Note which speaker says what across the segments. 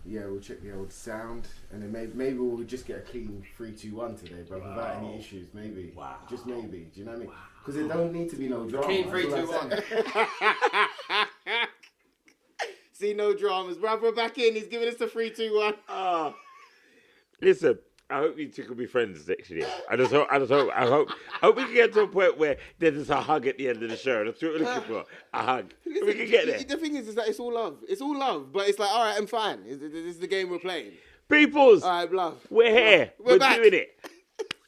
Speaker 1: Yeah, we'll check the old sound, and then maybe we'll just get a clean 3-2-1 today, bro, without any issues. Maybe, just maybe. Do you know what I mean? Because it don't need to be no drama.
Speaker 2: Clean 3-2-1.
Speaker 1: See, no dramas, bro. We're back in. He's giving us the 3-2-1.
Speaker 3: Listen, I hope you two can be friends next year. I hope we can get to a point where there's just a hug at the end of the show. That's what we're looking for. A hug.
Speaker 1: Listen,
Speaker 3: we can get there.
Speaker 1: The thing is that it's all love. It's all love. But it's like, all right, I'm fine. This is the game we're playing.
Speaker 3: Peoples,
Speaker 1: All right, love.
Speaker 3: we're here. We're
Speaker 1: back.
Speaker 3: doing it.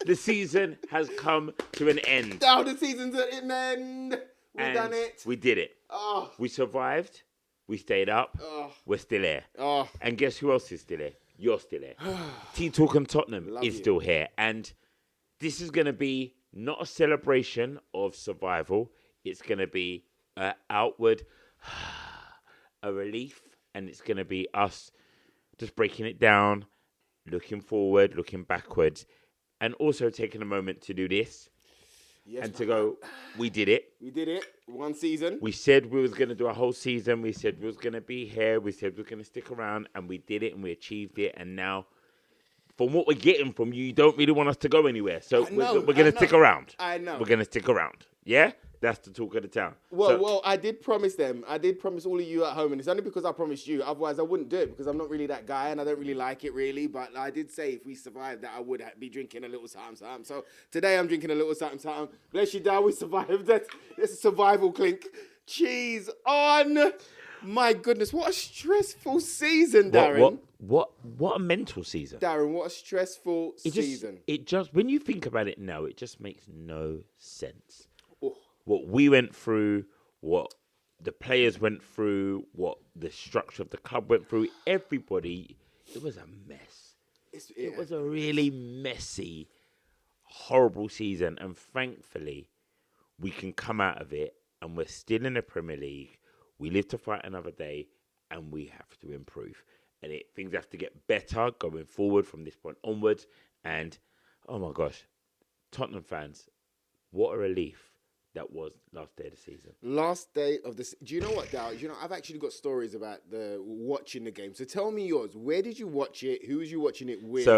Speaker 3: The season has come to an end.
Speaker 1: Now the season's at an end. We've done it.
Speaker 3: We did it.
Speaker 1: Oh.
Speaker 3: We survived. We stayed up.
Speaker 1: Oh.
Speaker 3: We're still here.
Speaker 1: Oh.
Speaker 3: And guess who else is still here? You're still here. Tea Talk and Tottenham is still here. And this is going to be not a celebration of survival. It's going to be an outward, a relief. And it's going to be us just breaking it down, looking forward, looking backwards, and also taking a moment to do this.
Speaker 1: Yes,
Speaker 3: and to go, we did it.
Speaker 1: We did it. One season.
Speaker 3: We said we was going to do a whole season. We said we was going to be here. We said we were going to stick around. And we did it and we achieved it. And now, from what we're getting from you, you don't really want us to go anywhere. So we're going to stick around.
Speaker 1: I know.
Speaker 3: We're going to stick around. Yeah? That's the talk of the town.
Speaker 1: Well, I did promise them. I did promise all of you at home. And it's only because I promised you. Otherwise, I wouldn't do it because I'm not really that guy and I don't really like it really. But I did say if we survived that, I would be drinking a little something. So today I'm drinking a little something. Bless you, Dad. We survived. That's a survival clink. Cheese on. My goodness, what a stressful season, Darren.
Speaker 3: What a mental season.
Speaker 1: Darren, what a stressful season.
Speaker 3: It just, when you think about it now, it just makes no sense.
Speaker 1: Oh.
Speaker 3: What we went through, what the players went through, what the structure of the club went through, everybody, it was a mess. It was a really messy, horrible season. And thankfully, we can come out of it and we're still in the Premier League. We live to fight another day and we have to improve. And things have to get better going forward from this point onwards. And, oh my gosh, Tottenham fans, what a relief that was last day of the season.
Speaker 1: Last day of the... Do you know what, Dal? I've actually got stories about watching the game. So tell me yours. Where did you watch it? Who was you watching it with?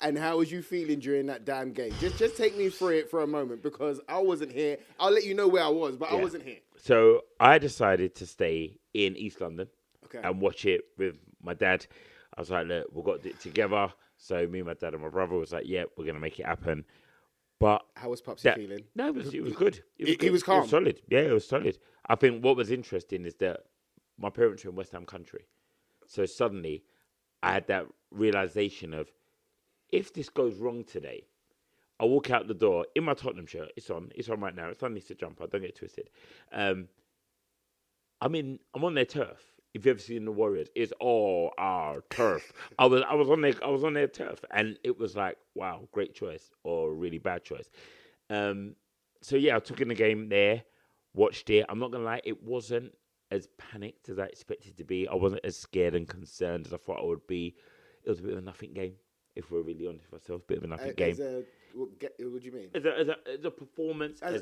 Speaker 1: And how was you feeling during that damn game? Just take me through it for a moment because I wasn't here. I'll let you know where I was, but I wasn't here.
Speaker 3: So I decided to stay in East London
Speaker 1: and
Speaker 3: watch it with my dad. I was like, look, we've got it together. So me, my dad and my brother was like, yeah, we're going to make it happen. But
Speaker 1: how was Popsy feeling?
Speaker 3: No, it was good.
Speaker 1: He was calm.
Speaker 3: It was solid. Yeah, it was solid. I think what was interesting is that my parents are in West Ham country. So suddenly I had that realization of, if this goes wrong today, I walk out the door in my Tottenham shirt. It's on right now. It's underneath the jumper. Don't get twisted. I'm on their turf. If you've ever seen the Warriors, it's all our turf. I was on their turf, and it was like, wow, great choice or really bad choice. So yeah, I took in the game there, watched it. I'm not gonna lie, it wasn't as panicked as I expected to be. I wasn't as scared and concerned as I thought I would be. It was a bit of a nothing game, if we're really honest with ourselves. Bit of a nothing game.
Speaker 1: What do you mean?
Speaker 3: As a performance, as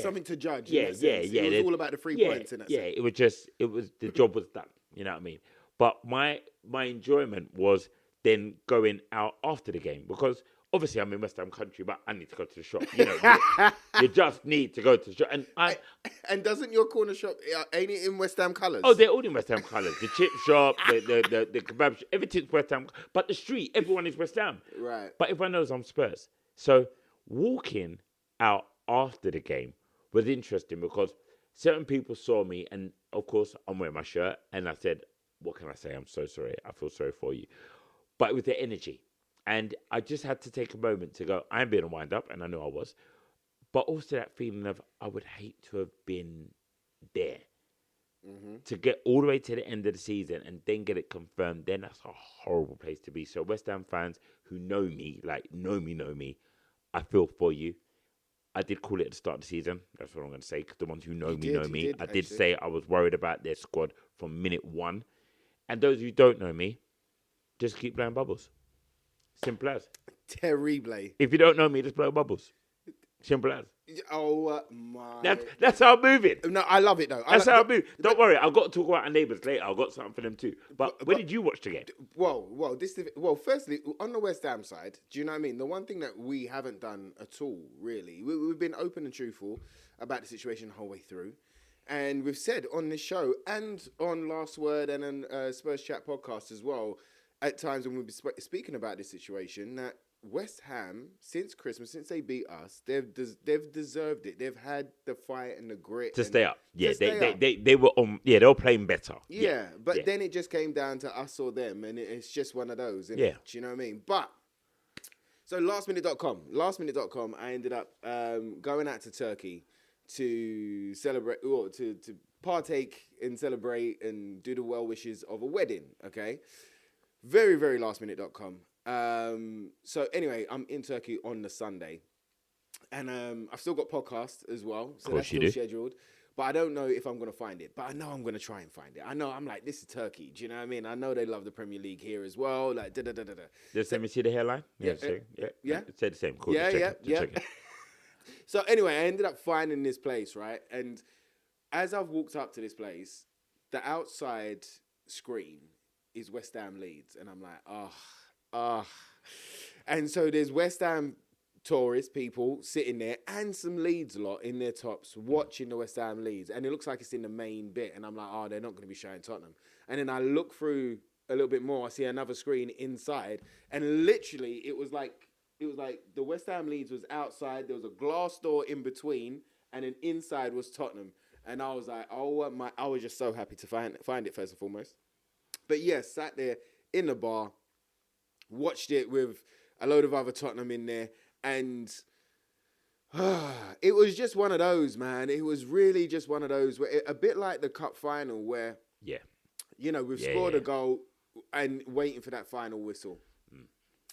Speaker 1: something to judge.
Speaker 3: Yeah.
Speaker 1: It was all about the 3 points in that sense.
Speaker 3: It was the job was done. You know what I mean? But my enjoyment was then going out after the game because obviously I'm in West Ham country, but I need to go to the shop. You know, you just need to go to the shop.
Speaker 1: And doesn't your corner shop, ain't it in West Ham colours?
Speaker 3: Oh, they're all in West Ham colours. The chip shop, the kebab shop, everything's West Ham. But the street, everyone is West Ham.
Speaker 1: Right.
Speaker 3: But everyone knows I'm Spurs. So walking out after the game was interesting because certain people saw me, and of course I'm wearing my shirt, and I said, what can I say? I'm so sorry. I feel sorry for you. But it was the energy. And I just had to take a moment to go, I'm being a wind up, and I know I was. But also that feeling of, I would hate to have been there. Mm-hmm. To get all the way to the end of the season and then get it confirmed, then that's a horrible place to be. So West Ham fans who know me, know me, I feel for you. I did call it at the start of the season. That's what I'm going to say, because the ones who know me. I did say I was worried about their squad from minute one. And those who don't know me, just keep blowing bubbles. Simple as.
Speaker 1: Terrible.
Speaker 3: If you don't know me, just blow bubbles. Simple as.
Speaker 1: Oh my!
Speaker 3: That's how I'm moving.
Speaker 1: No, I love it though.
Speaker 3: That's how I move. Don't worry, I've got to talk about our neighbours later. I've got something for them too. But when did you watch the game?
Speaker 1: Firstly, on the West Ham side, do you know what I mean? The one thing that we haven't done at all, really, we've been open and truthful about the situation the whole way through. And we've said on this show and on Last Word and on Spurs Chat podcast as well, at times when we've been speaking about this situation, that West Ham, since Christmas, since they beat us, they've deserved it. They've had the fight and the grit
Speaker 3: To stay up. Yeah,
Speaker 1: they
Speaker 3: they were on. Yeah, they were playing better.
Speaker 1: But then it just came down to us or them, and it's just one of those.
Speaker 3: Yeah.
Speaker 1: Do you know what I mean? But so lastminute.com, I ended up going out to Turkey to celebrate, or to partake and celebrate and do the well wishes of a wedding. Okay, very lastminute.com. So anyway, I'm in Turkey on the Sunday, and I've still got podcast as well, so that's still scheduled. But I don't know if I'm going to find it. But I know I'm going to try and find it. I know, I'm like, this is Turkey. Do you know what I mean? I know they love the Premier League here as well. Like, da-da-da-da-da.
Speaker 3: Just let me see the hairline. Yeah. It said the same. Cool.
Speaker 1: Yeah. So anyway, I ended up finding this place, right? And as I've walked up to this place, the outside screen is West Ham Leeds. And I'm like, And so there's West Ham tourist people sitting there and some Leeds lot in their tops watching the West Ham Leeds, and it looks like it's in the main bit, and I'm like, they're not going to be showing Tottenham. And then I look through a little bit more, I see another screen inside, and literally it was like the West Ham Leeds was outside, there was a glass door in between, and then inside was Tottenham. And I was like, I was just so happy to find it first and foremost. But yes, sat there in the bar, watched it with a load of other Tottenham in there. And it was just one of those, man. It was really just one of those, where a bit like the cup final where, we've scored a goal and waiting for that final whistle.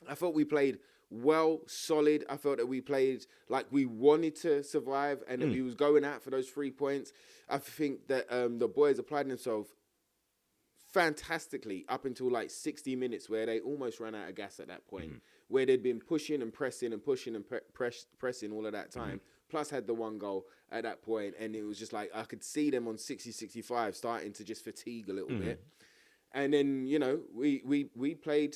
Speaker 1: I thought we played well, solid. I felt that we played like we wanted to survive and that we was going out for those 3 points. I think that the boys applied themselves fantastically up until like 60 minutes, where they almost ran out of gas at that point. Where they'd been pushing and pressing and pushing and pressing all of that time, plus had the one goal at that point, and it was just like I could see them on 60, 65 starting to just fatigue a little bit. And then, we played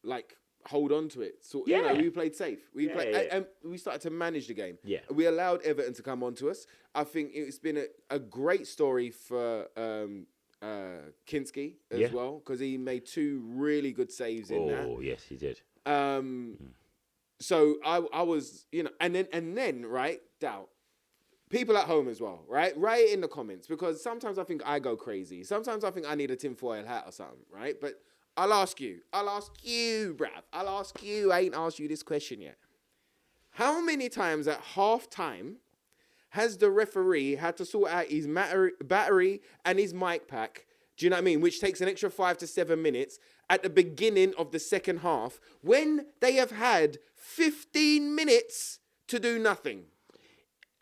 Speaker 1: like hold on to it. So, we played safe. And we started to manage the game. Yeah. We allowed Everton to come onto us. I think it's been a great story for Kinski as well, because he made 2 really good saves in that.
Speaker 3: Oh, yes, he did.
Speaker 1: So I was, and then right, Doubt, people at home as well, right? Write in the comments, because sometimes I think I go crazy. Sometimes I think I need a tinfoil hat or something, right? But I'll ask you, bruv. I ain't asked you this question yet. How many times at half time has the referee had to sort out his battery and his mic pack, do you know what I mean, which takes an extra 5 to 7 minutes at the beginning of the second half, when they have had 15 minutes to do nothing?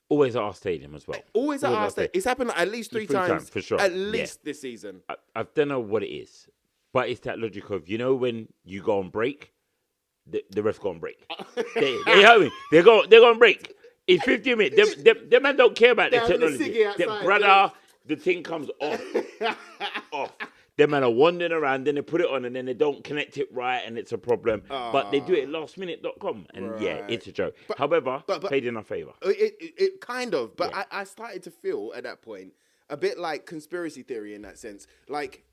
Speaker 3: Always at our stadium as well.
Speaker 1: Always at our stadium. It's happened at least three times
Speaker 3: for sure.
Speaker 1: At least this season.
Speaker 3: I don't know what it is, but it's that logic of, when you go on break, the ref go on break. They go on break. It's 15 minutes. Them man don't care about the technology. The thing comes off. Them man are wandering around, then they put it on, and then they don't connect it right, and it's a problem. But they do it at lastminute.com, and it's a joke. However, played in our favour.
Speaker 1: It kind of, but I started to feel at that point a bit like conspiracy theory in that sense. Like,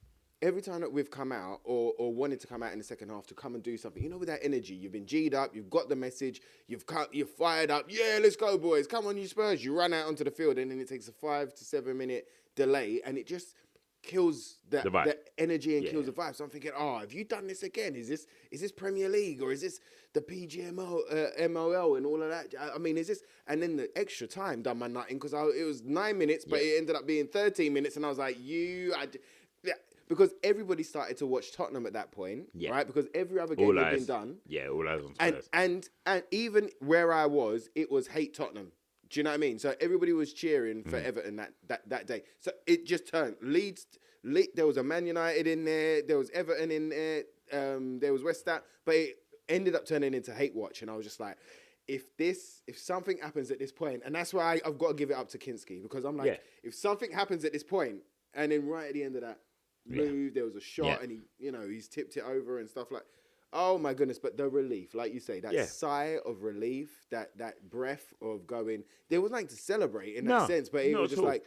Speaker 1: every time that we've come out or wanted to come out in the second half to come and do something, with that energy, you've been G'd up, you've got the message, you're fired up. Yeah, let's go, boys. Come on, you Spurs. You run out onto the field, and then it takes a 5 to 7 minute delay, and it just kills the energy and kills the vibe. So I'm thinking, have you done this again? Is this Premier League, or is this the PGMO, MOL and all of that? I mean, is this? And then the extra time done my nutting, because it was 9 minutes, but it ended up being 13 minutes, and I was like, because everybody started to watch Tottenham at that point, right? Because every other game had been done.
Speaker 3: Yeah, all eyes on Spurs.
Speaker 1: And even where I was, it was hate Tottenham. Do you know what I mean? So everybody was cheering for Everton that day. So it just turned. Leeds, there was a Man United in there. There was Everton in there. There was West Ham. But it ended up turning into hate watch. And I was just like, if something happens at this point, and that's why I've got to give it up to Kinski, because I'm like, if something happens at this point, and then right at the end of that move, there was a shot, and he's tipped it over and stuff like. Oh my goodness! But the relief, like you say, that sigh of relief, that breath of going, there was nothing to celebrate in that sense, but it was just like,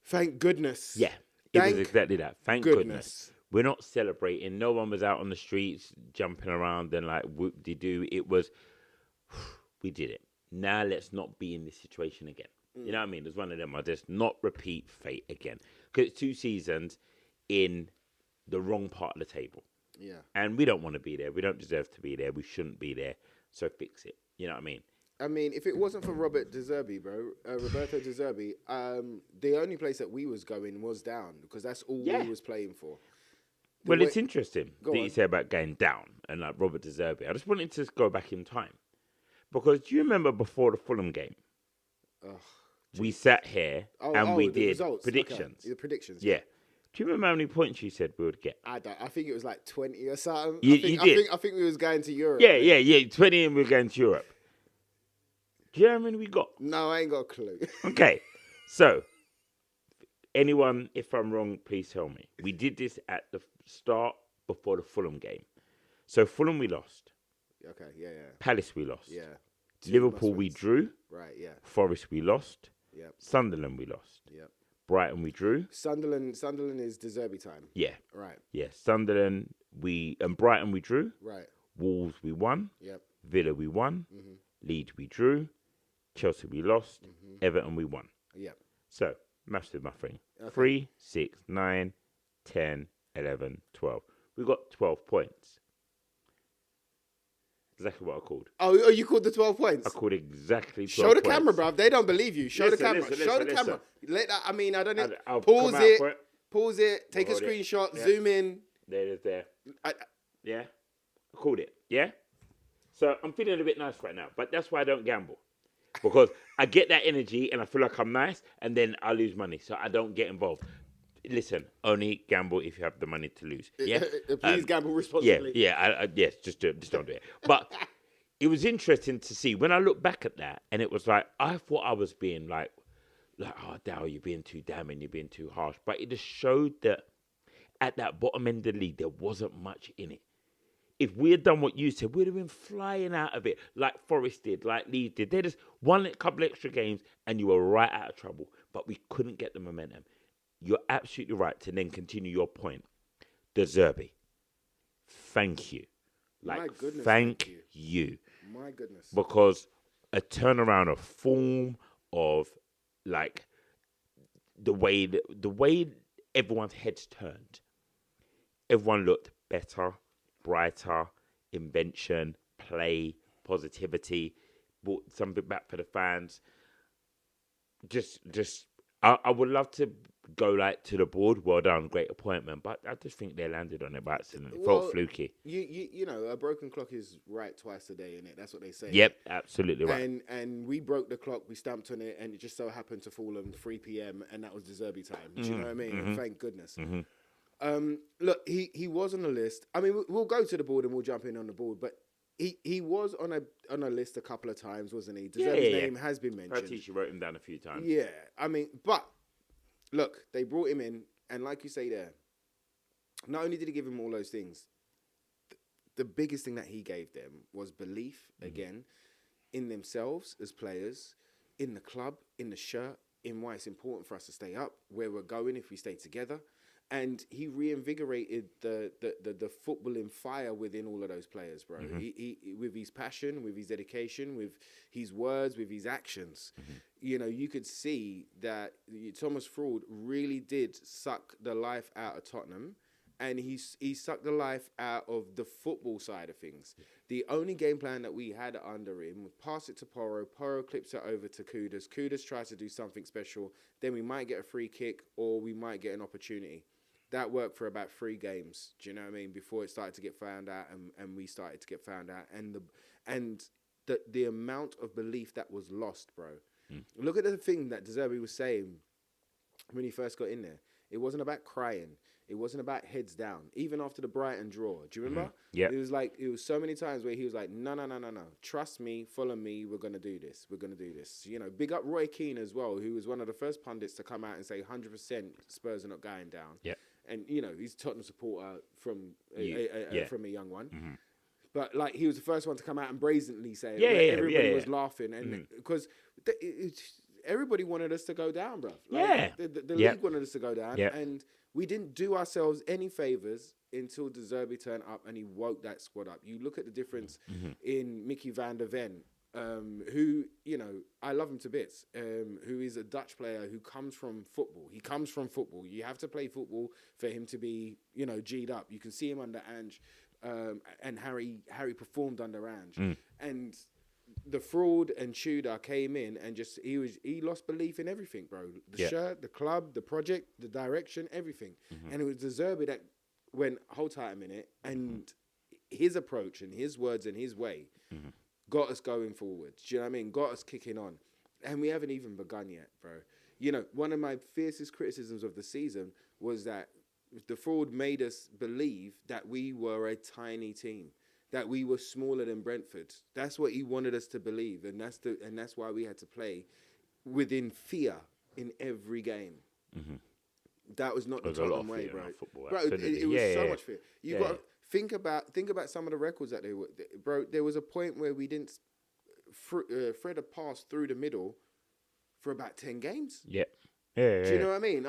Speaker 1: thank goodness.
Speaker 3: Yeah, it was exactly that. Thank goodness. We're not celebrating. No one was out on the streets jumping around and like whoop-de-doo. It was, we did it. Now let's not be in this situation again. You know what I mean? There's one of them. I just not repeat fate again. Because it's 2 seasons in the wrong part of the table.
Speaker 1: Yeah.
Speaker 3: And we don't want to be there. We don't deserve to be there. We shouldn't be there. So fix it. You know what I mean?
Speaker 1: I mean, if it wasn't for Roberto De Zerbi, the only place that we was going was down, because that's all we was playing for.
Speaker 3: It's interesting that you say about going down and like Robert De Zerbi. I just wanted to go back in time. Because do you remember before the Fulham game? We sat here and we did predictions.
Speaker 1: Okay. The predictions.
Speaker 3: Yeah. Do you remember how many points you said we would get?
Speaker 1: I think it was like 20 or something.
Speaker 3: You did.
Speaker 1: I think we was going to Europe.
Speaker 3: Yeah. 20 and we were going to Europe. Do you know how many we got?
Speaker 1: No, I ain't got a clue.
Speaker 3: Okay. So, anyone, if I'm wrong, please tell me. We did this at the start before the Fulham game. So, Fulham we lost.
Speaker 1: Okay, yeah.
Speaker 3: Palace we lost.
Speaker 1: Yeah.
Speaker 3: Liverpool we drew.
Speaker 1: Right, yeah.
Speaker 3: Forest we lost.
Speaker 1: Yep.
Speaker 3: Sunderland we lost.
Speaker 1: Yep.
Speaker 3: Brighton we drew.
Speaker 1: Sunderland is De Zerbi time.
Speaker 3: Yeah.
Speaker 1: Right.
Speaker 3: Yeah. Sunderland and Brighton we drew.
Speaker 1: Right.
Speaker 3: Wolves we won.
Speaker 1: Yep.
Speaker 3: Villa we won. Leeds we drew. Chelsea we lost. Everton we won.
Speaker 1: Yep.
Speaker 3: So, maths with my friend.
Speaker 1: Okay.
Speaker 3: 3, 6, 9, 10, 11, 12. We got 12 points. Exactly what I called.
Speaker 1: Oh, you called the 12 points?
Speaker 3: I called exactly 12
Speaker 1: Show the
Speaker 3: points.
Speaker 1: camera, bruv. They don't believe you. Show the camera. Show the camera. Let that. I mean, I don't know. Pause it. Pause it. Take a screenshot. Zoom in.
Speaker 3: There it is. There. Yeah. I called it. Yeah. So I'm feeling a bit nice right now, but that's why I don't gamble, because I get that energy and I feel like I'm nice, and then I lose money, so I don't get involved. Listen, only gamble if you have the money to lose. Yeah.
Speaker 1: Please gamble responsibly.
Speaker 3: Yeah. Yes. Just do it. Just don't do it. But it was interesting to see when I look back at that, and it was like I thought I was being like, oh, Dow, you're being too damning, you're being too harsh. But it just showed that at that bottom end of the league, there wasn't much in it. If we had done what you said, we'd have been flying out of it like Forest did, like Leeds did. They just won a couple extra games and you were right out of trouble. But we couldn't get the momentum. You're absolutely right to then continue your point. De Zerbi, thank you. Like,
Speaker 1: my goodness,
Speaker 3: thank you.
Speaker 1: My goodness.
Speaker 3: Because a turnaround of form, of like the way everyone's heads turned. Everyone looked better, brighter, invention, play, positivity, brought something back for the fans. I would love to go like to the board, well done, great appointment, but I just think they landed on it by accident. It felt fluky.
Speaker 1: You know, a broken clock is right twice a day, innit? That's what they say.
Speaker 3: Yep, absolutely right.
Speaker 1: And we broke the clock, we stamped on it, and it just so happened to fall on 3 p.m. and that was De Zerbi time. Do you know what I mean? Thank goodness. Look, he was on the list. I mean, we'll go to the board and we'll jump in on the board, but he was on a list a couple of times, wasn't he? De Zerbi's name has been mentioned.
Speaker 3: She wrote him down a few times.
Speaker 1: Yeah, I mean, but look, they brought him in, and like you say there, not only did he give him all those things, the biggest thing that he gave them was belief, again, in themselves as players, in the club, in the shirt, in why it's important for us to stay up, where we're going if we stay together. And he reinvigorated the footballing fire within all of those players, bro. He with his passion, with his dedication, with his words, with his actions. You know, you could see that Thomas Fraud really did suck the life out of Tottenham, and he sucked the life out of the football side of things. The only game plan that we had under him was pass it to Porro. Porro clips it over to Kudus. Kudus tries to do something special. Then we might get a free kick or we might get an opportunity. That worked for about 3 games. Do you know what I mean? Before it started to get found out, and we started to get found out, and the amount of belief that was lost, bro. Look at the thing that De Zerbi was saying when he first got in there. It wasn't about crying. It wasn't about heads down. Even after the Brighton draw, do you remember?
Speaker 3: Yeah.
Speaker 1: It was so many times where he was like, no. Trust me, follow me. We're going to do this. We're going to do this. You know, big up Roy Keane as well, who was one of the first pundits to come out and say 100% Spurs are not going down.
Speaker 3: Yeah.
Speaker 1: And, you know, he's a Tottenham supporter from a young one.
Speaker 3: Mm-hmm.
Speaker 1: But, like, he was the first one to come out and brazenly say it. Everybody was laughing. And because everybody wanted us to go down, bro. Like, the league wanted us to go down.
Speaker 3: Yeah.
Speaker 1: And we didn't do ourselves any favours until De Zerbi turned up and he woke that squad up. You look at the difference in Mickey van der Ven, who, you know, I love him to bits, who is a Dutch player who comes from football. He comes from football. You have to play football for him to be, you know, G'd up. You can see him under Ange, and Harry performed under Ange. And the fraud and Tudor came in and just he lost belief in everything, bro. The shirt, the club, the project, the direction, everything. And it was De Zerbi that went, hold tight a minute, and his approach and his words and his way got us going forward. Do you know what I mean? Got us kicking on. And we haven't even begun yet, bro. You know, one of my fiercest criticisms of the season was that the fraud made us believe that we were a tiny team, that we were smaller than Brentford. That's what he wanted us to believe, and that's why we had to play within fear in every game. That was not the Tottenham way, bro. Football, it was so much fear. You got to think about some of the records that they were, bro. There was a point where we didn't. Fred had passed through the middle for about 10 games. Do you know what I mean?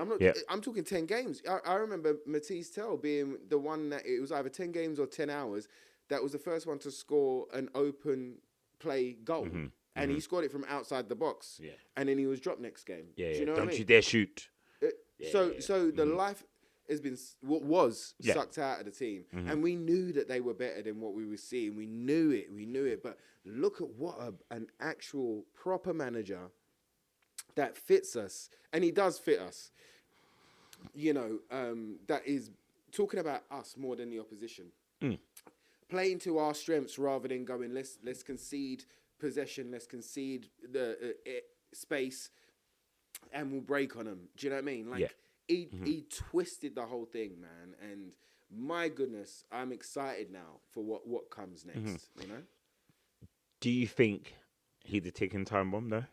Speaker 1: I'm talking 10 games. I remember Matisse Tell being the one that it was either 10 games or 10 hours. That was the first one to score an open play goal. And he scored it from outside the box. And then he was dropped next game. Do you know what I mean?
Speaker 3: Don't you dare shoot.
Speaker 1: So the life has been sucked out of the team. And we knew that they were better than what we were seeing. We knew it. But look at what an actual proper manager that fits us. And he does fit us. You know, that is talking about us more than the opposition. Playing to our strengths rather than going, let's concede possession, let's concede the space, and we'll break on them. Do you know what I mean? Like, he twisted the whole thing, man. And my goodness, I'm excited now for what comes next, you know?
Speaker 3: Do you think he's a ticking time bomb, though?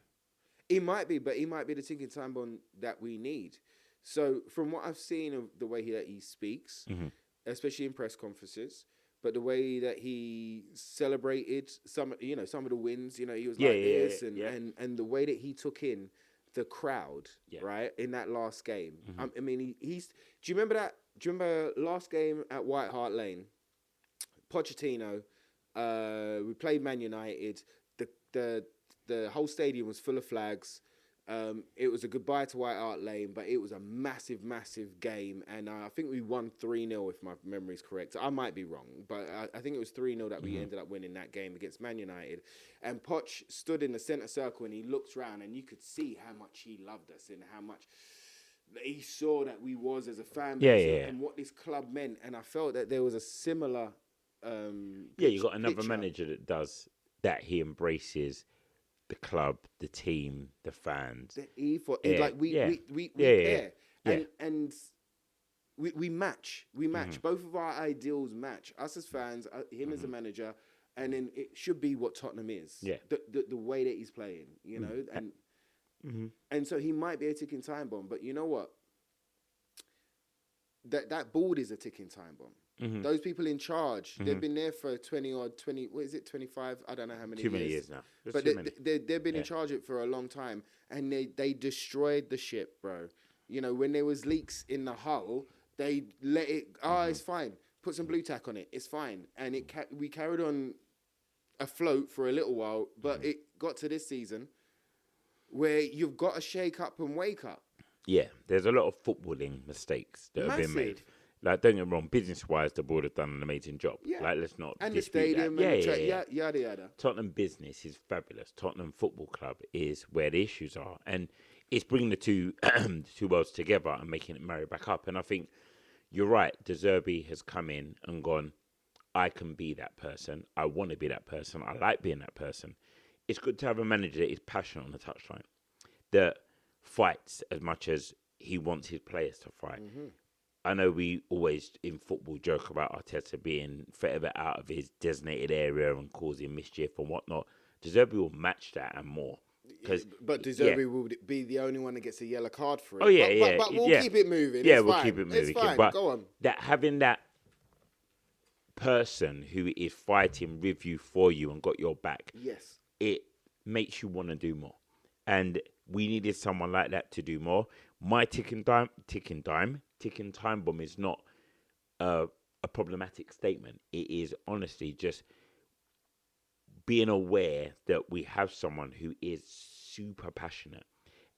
Speaker 1: He might be, but he might be the ticking time bomb that we need. So from what I've seen of the way that he speaks, especially in press conferences, but the way that he celebrated some of the wins, he was and the way that he took in the crowd, right, in that last game. I mean, he's. Do you remember that? Do you remember last game at White Hart Lane? Pochettino, we played Man United. The whole stadium was full of flags. It was a goodbye to White Hart Lane, but it was a massive, massive game. And I think we won 3-0, if my memory is correct. I might be wrong, but I think it was 3-0 that we ended up winning that game against Man United. And Poch stood in the centre circle and he looked around and you could see how much he loved us and how much he saw that we was as a fan base and what this club meant. And I felt that there was a similar
Speaker 3: you got another manager that does that. He embraces the club, the team, the fans.
Speaker 1: The ethos, like we care, and we match. We match. Both of our ideals match. Us as fans, him as a manager, and then it should be what Tottenham is. The way that he's playing, you know, and so he might be a ticking time bomb. But you know what? That board is a ticking time bomb. Those people in charge, they've been there for 25? I don't know how many years.
Speaker 3: Too many years now.
Speaker 1: But they've been in charge of it for a long time. And they destroyed the ship, bro. You know, when there was leaks in the hull, they let it, it's fine. Put some blue tack on it. It's fine. And we carried on afloat for a little while. But it got to this season where you've got to shake up and wake up.
Speaker 3: Yeah, there's a lot of footballing mistakes that have been made. Like, don't get me wrong, business-wise, the board have done an amazing job. Like, let's not
Speaker 1: and
Speaker 3: dispute
Speaker 1: the stadium
Speaker 3: that.
Speaker 1: Yada, yada.
Speaker 3: Tottenham business is fabulous. Tottenham Football Club is where the issues are. And it's bringing the two worlds together and making it marry back up. And I think you're right. De Zerbi has come in and gone, I can be that person. I want to be that person. I like being that person. It's good to have a manager that is passionate on the touchline, that fights as much as he wants his players to thrive.
Speaker 1: Mm-hmm.
Speaker 3: I know we always in football joke about Arteta being forever out of his designated area and causing mischief and whatnot. De Zerbi will match that and more.
Speaker 1: But De Zerbi will be the only one that gets a yellow card for it.
Speaker 3: Oh yeah,
Speaker 1: but we'll
Speaker 3: yeah.
Speaker 1: keep it moving.
Speaker 3: Yeah,
Speaker 1: It's
Speaker 3: we'll
Speaker 1: fine.
Speaker 3: keep it moving.
Speaker 1: It's fine.
Speaker 3: But
Speaker 1: Go on.
Speaker 3: that having that person who is fighting with you for you and got your back,
Speaker 1: Yes,
Speaker 3: it makes you want to do more. And we needed someone like that to do more. My ticking time bomb is not a problematic statement. It is honestly just being aware that we have someone who is super passionate.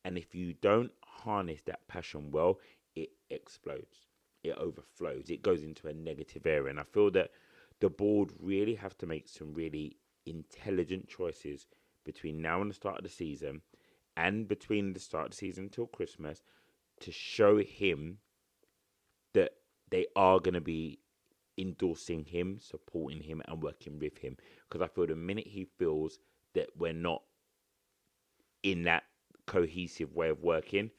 Speaker 3: And if you don't harness that passion well, it explodes. It overflows. It goes into a negative area. And I feel that the board really have to make some really intelligent choices between now and the start of the season and between the start of the season until Christmas to show him that they are going to be endorsing him, supporting him, and working with him. Because I feel the minute he feels that we're not in that cohesive way of working,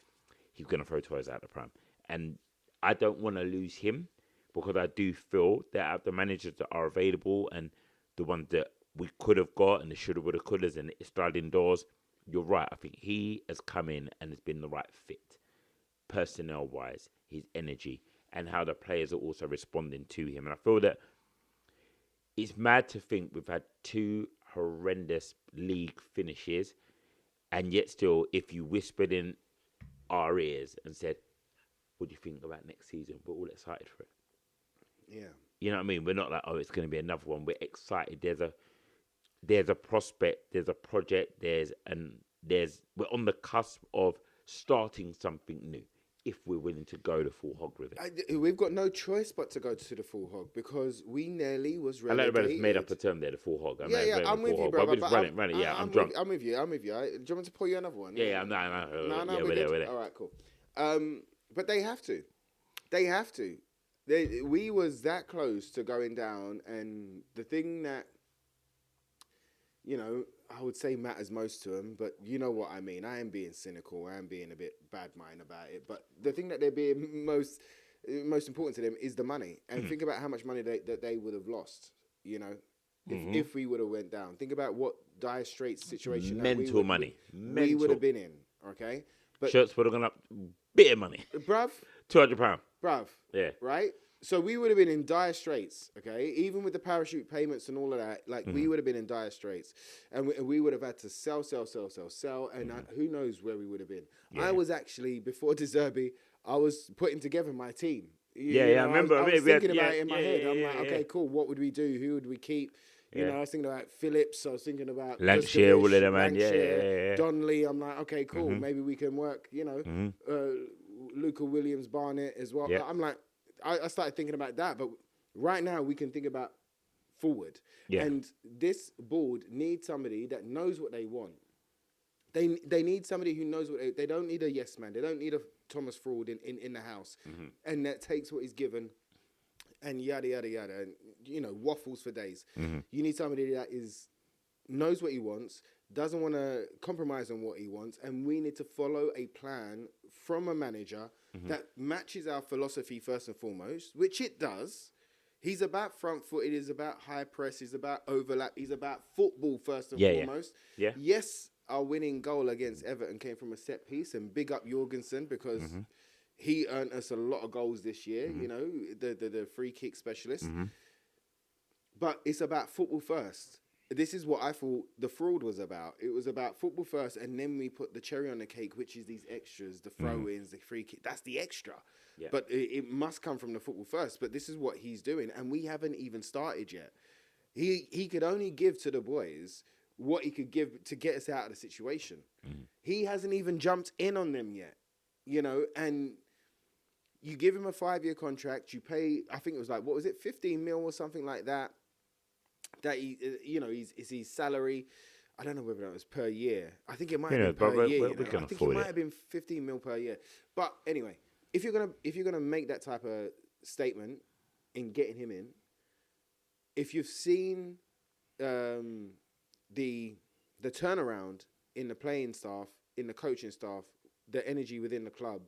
Speaker 3: he's going to throw toys out the pram. And I don't want to lose him because I do feel that out of the managers that are available and the ones that we could have got and the shoulda, woulda, couldas and sliding doors, you're right. I think he has come in and has been the right fit, personnel-wise, his energy, and how the players are also responding to him. And I feel that it's mad to think we've had 2 horrendous league finishes, and yet still, if you whispered in our ears and said, what do you think about next season? We're all excited for it.
Speaker 1: yeah.
Speaker 3: You know what I mean? We're not like, oh, it's going to be another one. We're excited. There's a prospect. There's a project. We're on the cusp of starting something new if we're willing to go the full hog with it.
Speaker 1: We've got no choice but to go to the full hog because we nearly was
Speaker 3: I know
Speaker 1: relegated.
Speaker 3: everybody's made up a term there, the full hog.
Speaker 1: I'm with you, brother.
Speaker 3: Run it. Yeah, I'm drunk.
Speaker 1: I'm with you. Do you want me to pour you another one?
Speaker 3: Yeah, no.
Speaker 1: No,
Speaker 3: yeah,
Speaker 1: we're
Speaker 3: there.
Speaker 1: good. All right, cool. But they have to. We was that close to going down, and the thing that, I would say matters most to them, but you know what I mean. I am being cynical. I am being a bit bad mind about it. But the thing that they're being most important to them is the money. And think about how much money that they would have lost, if we would have went down. Think about what dire straits situation
Speaker 3: Mental money.
Speaker 1: We would have been in, okay? But
Speaker 3: shirts would have gone up bit of money.
Speaker 1: Bruv.
Speaker 3: £200.
Speaker 1: Bruv.
Speaker 3: Yeah.
Speaker 1: Right? So we would have been in dire straits, okay? Even with the parachute payments and all of that, we would have been in dire straits. And we would have had to sell. And who knows where we would have been. Yeah. I was actually, before De Zerbi, I was putting together my team.
Speaker 3: I remember.
Speaker 1: I was thinking about it in my head. I'm like, okay, cool. What would we do? Who would we keep? You know, I was thinking about Phillips. I was thinking about
Speaker 3: Lancashire, all of them, man. Yeah.
Speaker 1: Donnelly. I'm like, okay, cool. Maybe we can work, Luca Williams, Barnett as well. Yeah. I'm like, I started thinking about that. But right now we can think about forward. Yeah. And this board needs somebody that knows what they want. They need somebody who knows what they don't need a yes man. They don't need a Thomas Fraud in the house. And that takes what he's given and yada, yada, yada. And, waffles for days. You need somebody that knows what he wants, doesn't want to compromise on what he wants, and we need to follow a plan from a manager that matches our philosophy first and foremost, which it does. He's about front foot. It is about high press. He's about overlap. He's about football first and foremost. Yeah. Yes, our winning goal against Everton came from a set piece, and big up Jorgensen because he earned us a lot of goals this year. The free kick specialist. But it's about football first. This is what I thought the fraud was about. It was about football first, and then we put the cherry on the cake, which is these extras, the throw-ins, the free kick. That's the extra. Yeah. But it must come from the football first. But this is what he's doing, and we haven't even started yet. He could only give to the boys what he could give to get us out of the situation. He hasn't even jumped in on them yet, and you give him a 5-year contract, you pay, I think it was 15 mil or something like that. That is his salary. I don't know whether that was per year. I think it might have been per year. I think it might have been 15 mil per year. But anyway, if you're gonna make that type of statement in getting him in, if you've seen the turnaround in the playing staff, in the coaching staff, the energy within the club,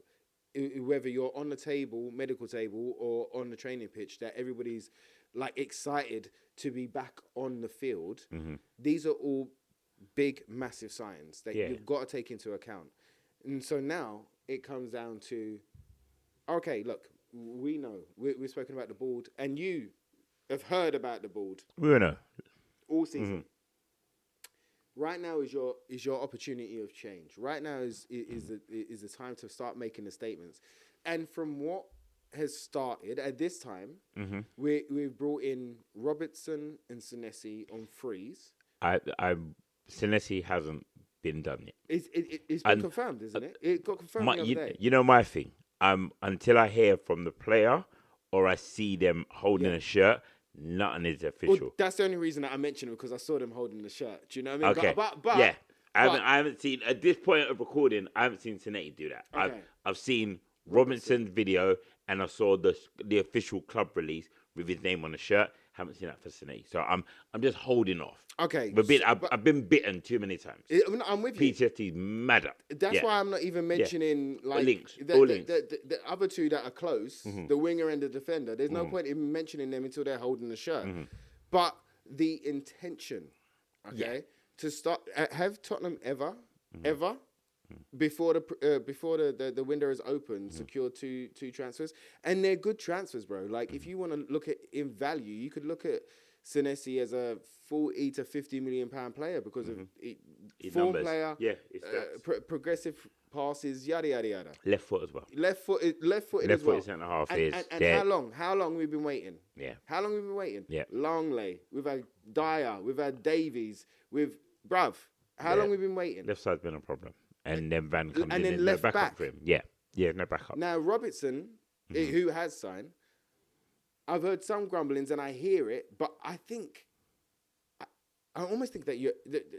Speaker 1: whether you're on the table, medical table, or on the training pitch, that everybody's like excited to be back on the field. These are all big, massive signs that you've got to take into account. And so now it comes down to, okay, look, we know we've spoken about the board, and you have heard about the board.
Speaker 3: We know
Speaker 1: all season. Right now is your opportunity of change. Right now is the time to start making the statements. And from what has started at this time, we've brought in Robertson and Senesi on frees.
Speaker 3: Senesi hasn't been done yet.
Speaker 1: It's been confirmed, isn't it? It got confirmed the other day.
Speaker 3: You know my thing. Until I hear from the player or I see them holding a shirt, nothing is official.
Speaker 1: Well, that's the only reason that I mentioned it, because I saw them holding the shirt. Do you know what I mean?
Speaker 3: Okay.
Speaker 1: But
Speaker 3: yeah. I haven't seen, at this point of recording, I haven't seen Senesi do that.
Speaker 1: Okay.
Speaker 3: I've seen Robinson's video, and I saw the official club release with his name on the shirt. Haven't seen that for Senesi. So I'm just holding off.
Speaker 1: Okay.
Speaker 3: I've been bitten too many times.
Speaker 1: I'm with you.
Speaker 3: PTSD's mad up.
Speaker 1: That's why I'm not even mentioning like
Speaker 3: links.
Speaker 1: The other two that are close, the winger and the defender. There's no point in mentioning them until they're holding the shirt. But the intention, to start, have Tottenham ever before the window is open, secured two transfers, and they're good transfers, bro. Like if you want to look at in value, you could look at Senesi as a 40 to 50 million pound player because of form player, progressive passes, yada yada yada.
Speaker 3: Left foot as well.
Speaker 1: Left footed as well.
Speaker 3: Centre half
Speaker 1: and
Speaker 3: dead.
Speaker 1: How long we've been waiting?
Speaker 3: Yeah.
Speaker 1: How long we've been waiting?
Speaker 3: Yeah.
Speaker 1: Longley. We've had Dyer. We've had Davies. How long we've been waiting?
Speaker 3: Left side's been a problem. And then Van comes
Speaker 1: and
Speaker 3: in
Speaker 1: then
Speaker 3: and
Speaker 1: left
Speaker 3: no backup
Speaker 1: back
Speaker 3: for him. Yeah, no backup.
Speaker 1: Now Robertson, who has signed, I've heard some grumblings and I hear it, but I think, I almost think that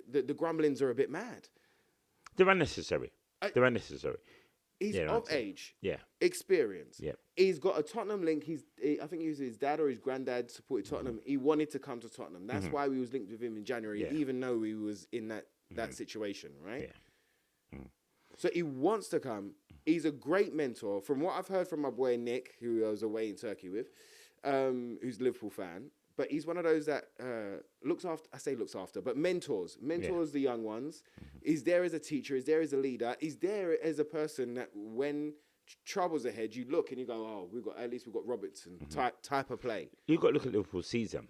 Speaker 1: the grumblings are a bit mad.
Speaker 3: They're unnecessary.
Speaker 1: He's of age,
Speaker 3: yeah,
Speaker 1: experience.
Speaker 3: Yeah,
Speaker 1: he's got a Tottenham link. I think his dad or his granddad supported Tottenham. He wanted to come to Tottenham. That's why we was linked with him in January, even though he was in that situation, right?
Speaker 3: Yeah.
Speaker 1: So he wants to come. He's a great mentor. From what I've heard from my boy Nick, who I was away in Turkey with, who's a Liverpool fan. But he's one of those that looks after, but mentors the young ones. He's there as a teacher. He's there as a leader. He's there as a person that when trouble's ahead, you look and you go, oh, we've got Robertson type of play.
Speaker 3: You've got to look at Liverpool's season.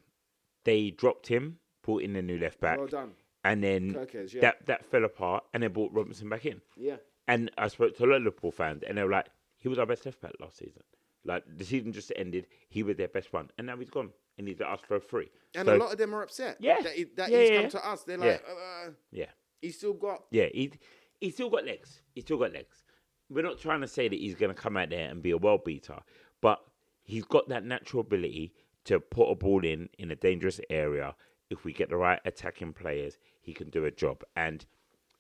Speaker 3: They dropped him, brought in a new left back.
Speaker 1: Well done.
Speaker 3: And then
Speaker 1: Kirkes,
Speaker 3: that fell apart, and they brought Robinson back in.
Speaker 1: Yeah.
Speaker 3: And I spoke to a lot of Liverpool fans, and they were like, he was our best left back last season. Like, the season just ended, he was their best one, and now he's gone, and he's asked for a free.
Speaker 1: And a lot of them are upset.
Speaker 3: Yeah.
Speaker 1: That he's come to us. They're like,
Speaker 3: yeah.
Speaker 1: He's still got...
Speaker 3: Yeah, he's still got legs. We're not trying to say that he's going to come out there and be a world beater, but he's got that natural ability to put a ball in a dangerous area. If we get the right attacking players, he can do a job. And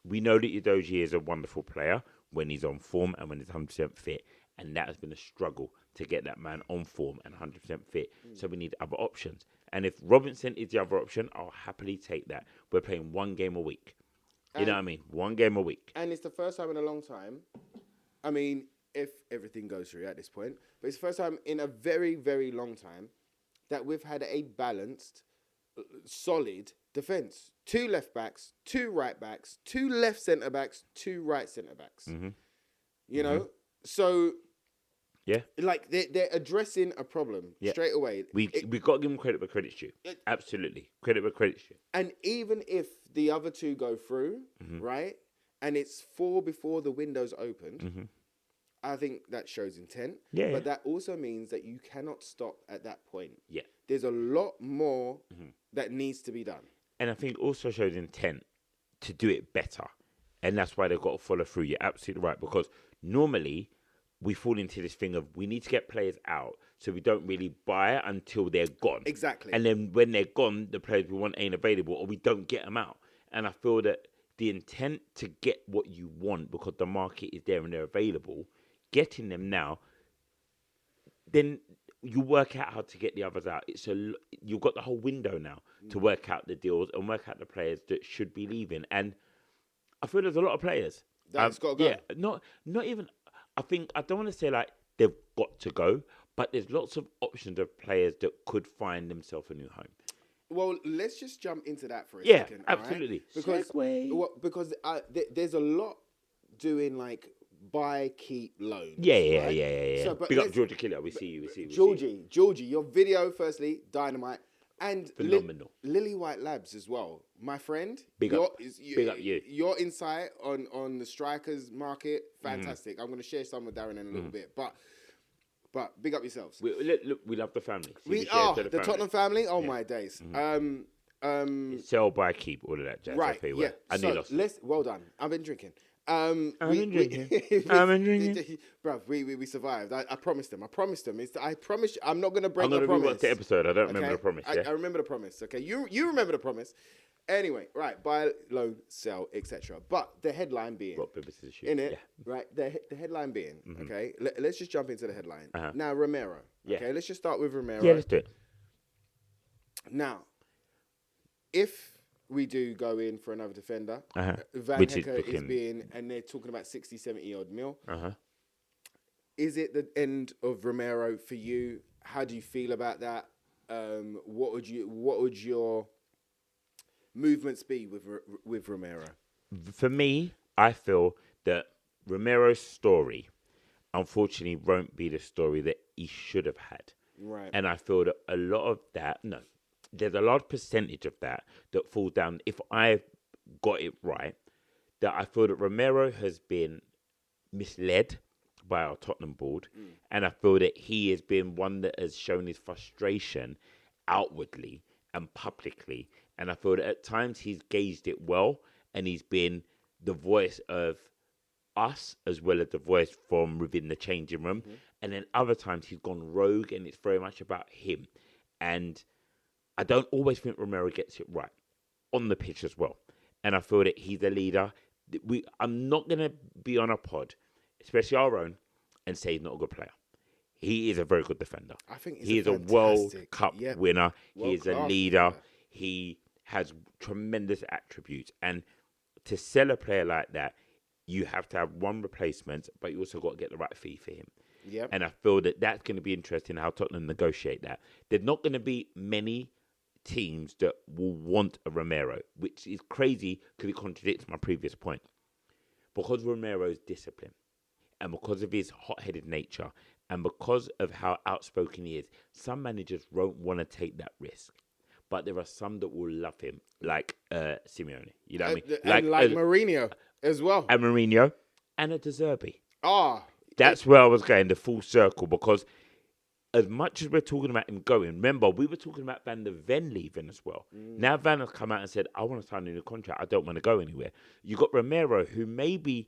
Speaker 3: we know that Udogie is a wonderful player when he's on form and when he's 100% fit. And that has been a struggle to get that man on form and 100% fit. So we need other options. And if Robinson is the other option, I'll happily take that. We're playing one game a week. You know what I mean? One game a week.
Speaker 1: And it's the first time in a long time. I mean, if everything goes through at this point. But it's the first time in a very, very long time that we've had a balanced, solid defence. 2 left backs, 2 right backs, 2 left centre backs, 2 right centre backs. You know, so like they're addressing a problem straight away.
Speaker 3: We got to give them credit where credit's due. Absolutely, credit where credit's due.
Speaker 1: And even if the other 2 go through, right, and it's 4 before the window's opened. I think that shows intent.
Speaker 3: Yeah.
Speaker 1: But that also means that you cannot stop at that point.
Speaker 3: Yeah.
Speaker 1: There's a lot more that needs to be done.
Speaker 3: And I think it also shows intent to do it better. And that's why they've got to follow through. You're absolutely right. Because normally we fall into this thing of we need to get players out so we don't really buy it until they're gone.
Speaker 1: Exactly.
Speaker 3: And then when they're gone, the players we want ain't available or we don't get them out. And I feel that the intent to get what you want because the market is there and they're available, getting them now, then you work out how to get the others out. You've got the whole window now to work out the deals and work out the players that should be leaving. And I feel there's a lot of players
Speaker 1: That's got to go.
Speaker 3: Yeah, not even. I think I don't want to say like they've got to go, but there's lots of options of players that could find themselves a new home.
Speaker 1: Well, let's just jump into that for a
Speaker 3: Yeah,
Speaker 1: second. All right?
Speaker 3: absolutely.
Speaker 1: Because
Speaker 3: Segue.
Speaker 1: because there's a lot doing like buy, keep, loans.
Speaker 3: Yeah.
Speaker 1: Right? So, but
Speaker 3: Big up
Speaker 1: let's
Speaker 3: Georgia Killer. We see you.
Speaker 1: Georgie, your video, firstly, dynamite, and
Speaker 3: Phenomenal.
Speaker 1: Lily White Labs as well, my friend.
Speaker 3: Big up you.
Speaker 1: Your insight on the strikers market, fantastic. I'm going to share some with Darren in a little bit, but big up yourselves.
Speaker 3: We love the family.
Speaker 1: We are the Tottenham family. Oh my days.
Speaker 3: Sell, buy, keep, all of that jazz.
Speaker 1: Right.
Speaker 3: Yeah.
Speaker 1: So well done. I've been drinking. I've
Speaker 3: been drinking.
Speaker 1: Bruv, we survived. I promised them. I promise. I'm not gonna break
Speaker 3: I'm gonna
Speaker 1: the promise.
Speaker 3: rewatch the episode. I don't remember the promise. Yeah?
Speaker 1: I remember the promise. Okay, you remember the promise. Anyway, right, buy, loan, sell, etc. But the headline being in it, right? The headline being okay. Let's just jump into the headline now. Romero. Okay, let's just start with Romero.
Speaker 3: Yeah, let's do it.
Speaker 1: Now, if we do go in for another defender, Van
Speaker 3: Which
Speaker 1: Hecker is being, and they're talking about 60, 70 odd mil. Is it the end of Romero for you? How do you feel about that? What would your movements be with Romero?
Speaker 3: For me, I feel that Romero's story, unfortunately, won't be the story that he should have had.
Speaker 1: Right.
Speaker 3: And I feel that a lot of that, there's a large percentage of that fall down. If I got it right, that I feel that Romero has been misled by our Tottenham board, and I feel that he has been one that has shown his frustration outwardly and publicly, and I feel that at times he's gauged it well, and he's been the voice of us as well as the voice from within the changing room, and then other times he's gone rogue, and it's very much about him. And I don't always think Romero gets it right on the pitch as well, and I feel that he's a leader. I'm not gonna be on a pod, especially our own, and say he's not a good player. He is a very good defender.
Speaker 1: I think
Speaker 3: he is a World Cup winner. He is a leader. He has tremendous attributes. And to sell a player like that, you have to have one replacement, but you also got to get the right fee for him.
Speaker 1: Yep.
Speaker 3: And I feel that that's going to be interesting how Tottenham negotiate that. There's not going to be many teams that will want a Romero, which is crazy because it contradicts my previous point. Because Romero's discipline, and because of his hot-headed nature, and because of how outspoken he is, some managers won't want to take that risk. But there are some that will love him, like Simeone. You know what I mean?
Speaker 1: Like Mourinho as well.
Speaker 3: And Mourinho, and a De Zerbi.
Speaker 1: That's
Speaker 3: where I was going, the full circle, because as much as we're talking about him going, remember, we were talking about Van der Ven leaving as well. Now Van has come out and said, I want to sign a new contract. I don't want to go anywhere. You got Romero, who may be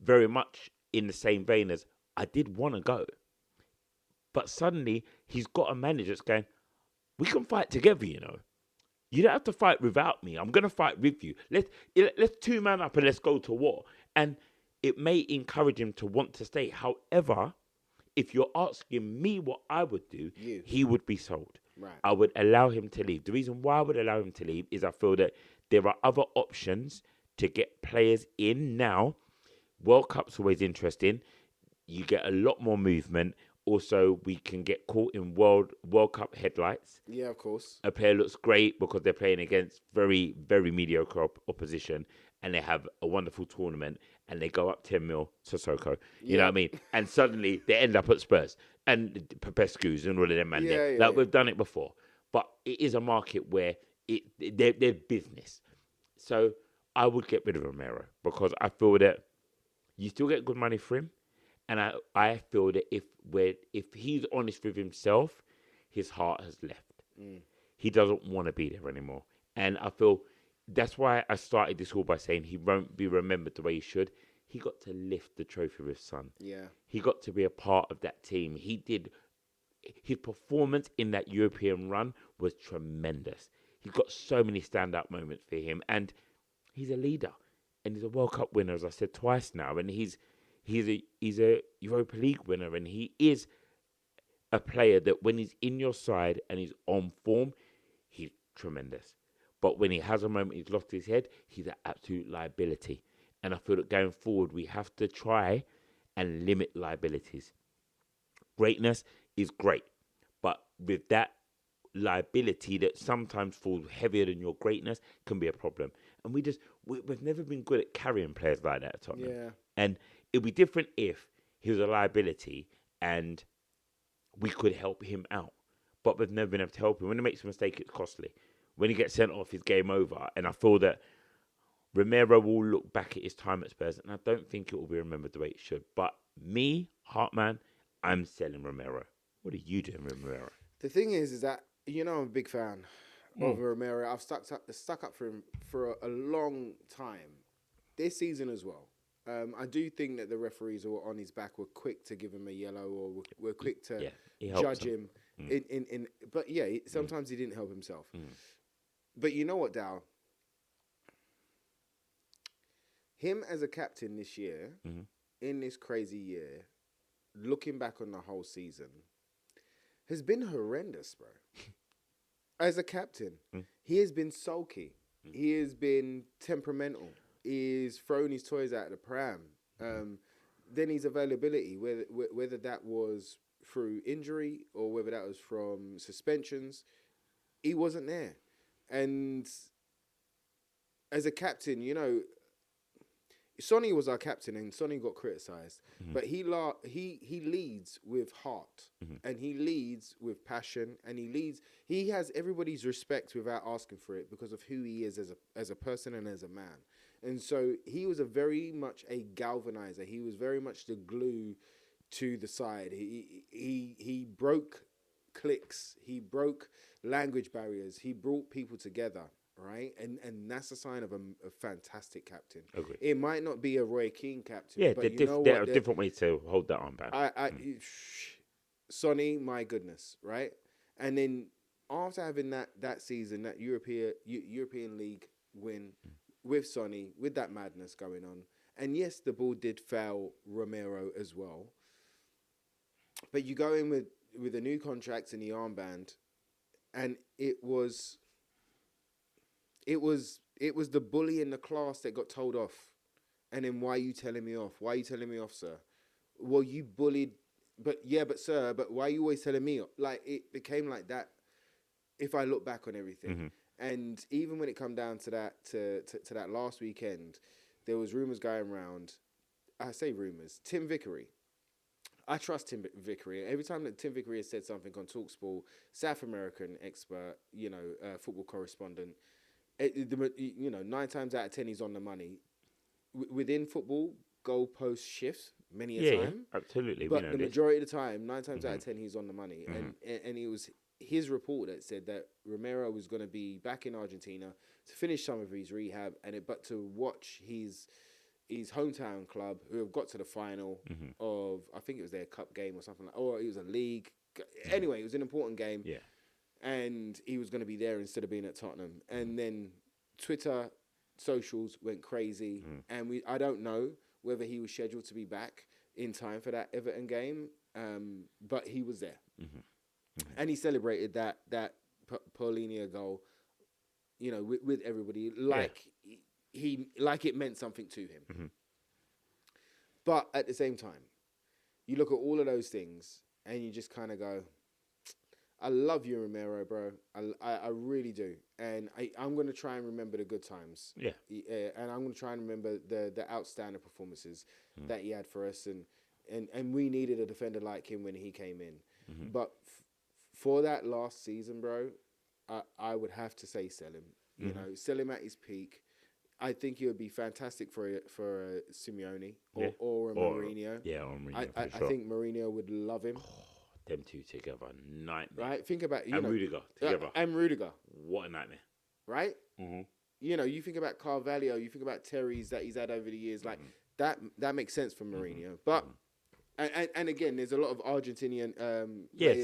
Speaker 3: very much in the same vein as, I did want to go. But suddenly, he's got a manager that's going, we can fight together, you know. You don't have to fight without me. I'm going to fight with you. Let's two-man up and let's go to war. And it may encourage him to want to stay. However, if you're asking me what I would do, he would be sold.
Speaker 1: Right.
Speaker 3: I would allow him to leave. The reason why I would allow him to leave is I feel that there are other options to get players in now. World Cup's always interesting. You get a lot more movement. Also, we can get caught in World Cup headlights.
Speaker 1: Yeah, of course.
Speaker 3: A player looks great because they're playing against very, very mediocre opposition, and they have a wonderful tournament, and they go up 10 mil to Sissoko. You know what I mean? And suddenly they end up at Spurs and Popescu's and all of them, man. We've done it before. But it is a market where they're business. So I would get rid of Romero because I feel that you still get good money for him. And I feel that if he's honest with himself, his heart has left. He doesn't want to be there anymore. And I feel that's why I started this all by saying he won't be remembered the way he should. He got to lift the trophy with his son.
Speaker 1: Yeah.
Speaker 3: He got to be a part of that team. His performance in that European run was tremendous. He's got so many standout moments for him. And he's a leader. And he's a World Cup winner, as I said twice now. And he's a Europa League winner, and he is a player that when he's in your side and he's on form, he's tremendous. But when he has a moment he's lost his head, he's an absolute liability. And I feel that going forward, we have to try and limit liabilities. Greatness is great, but with that liability that sometimes falls heavier than your greatness can be a problem. And we've never been good at carrying players like that at Tottenham.
Speaker 1: Yeah.
Speaker 3: And it'd be different if he was a liability and we could help him out. But we've never been able to help him. When he makes a mistake, it's costly. When he gets sent off, it's game over. And I feel that Romero will look back at his time at Spurs, and I don't think it will be remembered the way it should. But me, Hartman, I'm selling Romero. What are you doing with Romero?
Speaker 1: The thing is that, I'm a big fan of Romero. I've stuck up for him for a long time. This season as well. I do think that the referees who were on his back were quick to give him a yellow, or were quick to judge him. But yeah, sometimes he didn't help himself. But you know what, Dow? Him as a captain this year, in this crazy year, looking back on the whole season, has been horrendous, bro. As a captain, he has been sulky. He has been temperamental. He's thrown his toys out of the pram. Then his availability, whether that was through injury or whether that was from suspensions, he wasn't there. And as a captain, Sonny was our captain, and Sonny got criticised. But he leads with heart, and he leads with passion, and he has everybody's respect without asking for it because of who he is as a person and as a man. And so he was very much a galvanizer. He was very much the glue to the side. He broke cliques. He broke language barriers. He brought people together. Right, and that's a sign of a fantastic captain.
Speaker 3: Agreed.
Speaker 1: It might not be a Roy Keane captain.
Speaker 3: Yeah,
Speaker 1: but
Speaker 3: there are different ways to hold that armband.
Speaker 1: Sonny, my goodness, right? And then after having that season, that European League win with Sonny, with that madness going on, and yes, the ball did foul Romero as well. But you go in with a new contract and the armband, and it was the bully in the class that got told off. And then, why are you telling me off? Why are you telling me off, sir? Well, you bullied, but sir, but why are you always telling me off? Like, it became like that if I look back on everything. And even when it come down to that, to that last weekend, there was rumours going around. I say rumours. Tim Vickery. I trust Tim Vickery. Every time that Tim Vickery has said something on TalkSport, South American expert, football correspondent, 9 times out of 10 he's on the money. Within football, goalpost shifts many a time.
Speaker 3: Yeah, absolutely.
Speaker 1: But the majority of the time, 9 times out of 10 he's on the money. And it was his report that said that Romero was going to be back in Argentina to finish some of his rehab, but to watch his hometown club, who have got to the final of, I think it was their cup game or something, or it was a league. Anyway, it was an important game.
Speaker 3: Yeah.
Speaker 1: And he was going to be there instead of being at Tottenham. And then Twitter, socials went crazy. And I don't know whether he was scheduled to be back in time for that Everton game, but he was there. And he celebrated that Paulinho goal, with everybody, like it meant something to him. But at the same time, you look at all of those things and you just kind of go, I love you, Romero, bro. I really do. And I'm going to try and remember the good times. Yeah. And I'm going to try and remember the outstanding performances that he had for us. And we needed a defender like him when he came in. But for that last season, bro, I would have to say sell him. Sell him at his peak. I think he would be fantastic for Simeone or a Mourinho.
Speaker 3: Yeah, or Mourinho,
Speaker 1: I think Mourinho would love him.
Speaker 3: Them two together, nightmare.
Speaker 1: Right? Think about
Speaker 3: Rudiger together.
Speaker 1: And Rudiger.
Speaker 3: What a nightmare.
Speaker 1: Right? You think about Carvalho, you think about Terry's that he's had over the years. Like that makes sense for Mourinho. But and again, there's a lot of Argentinian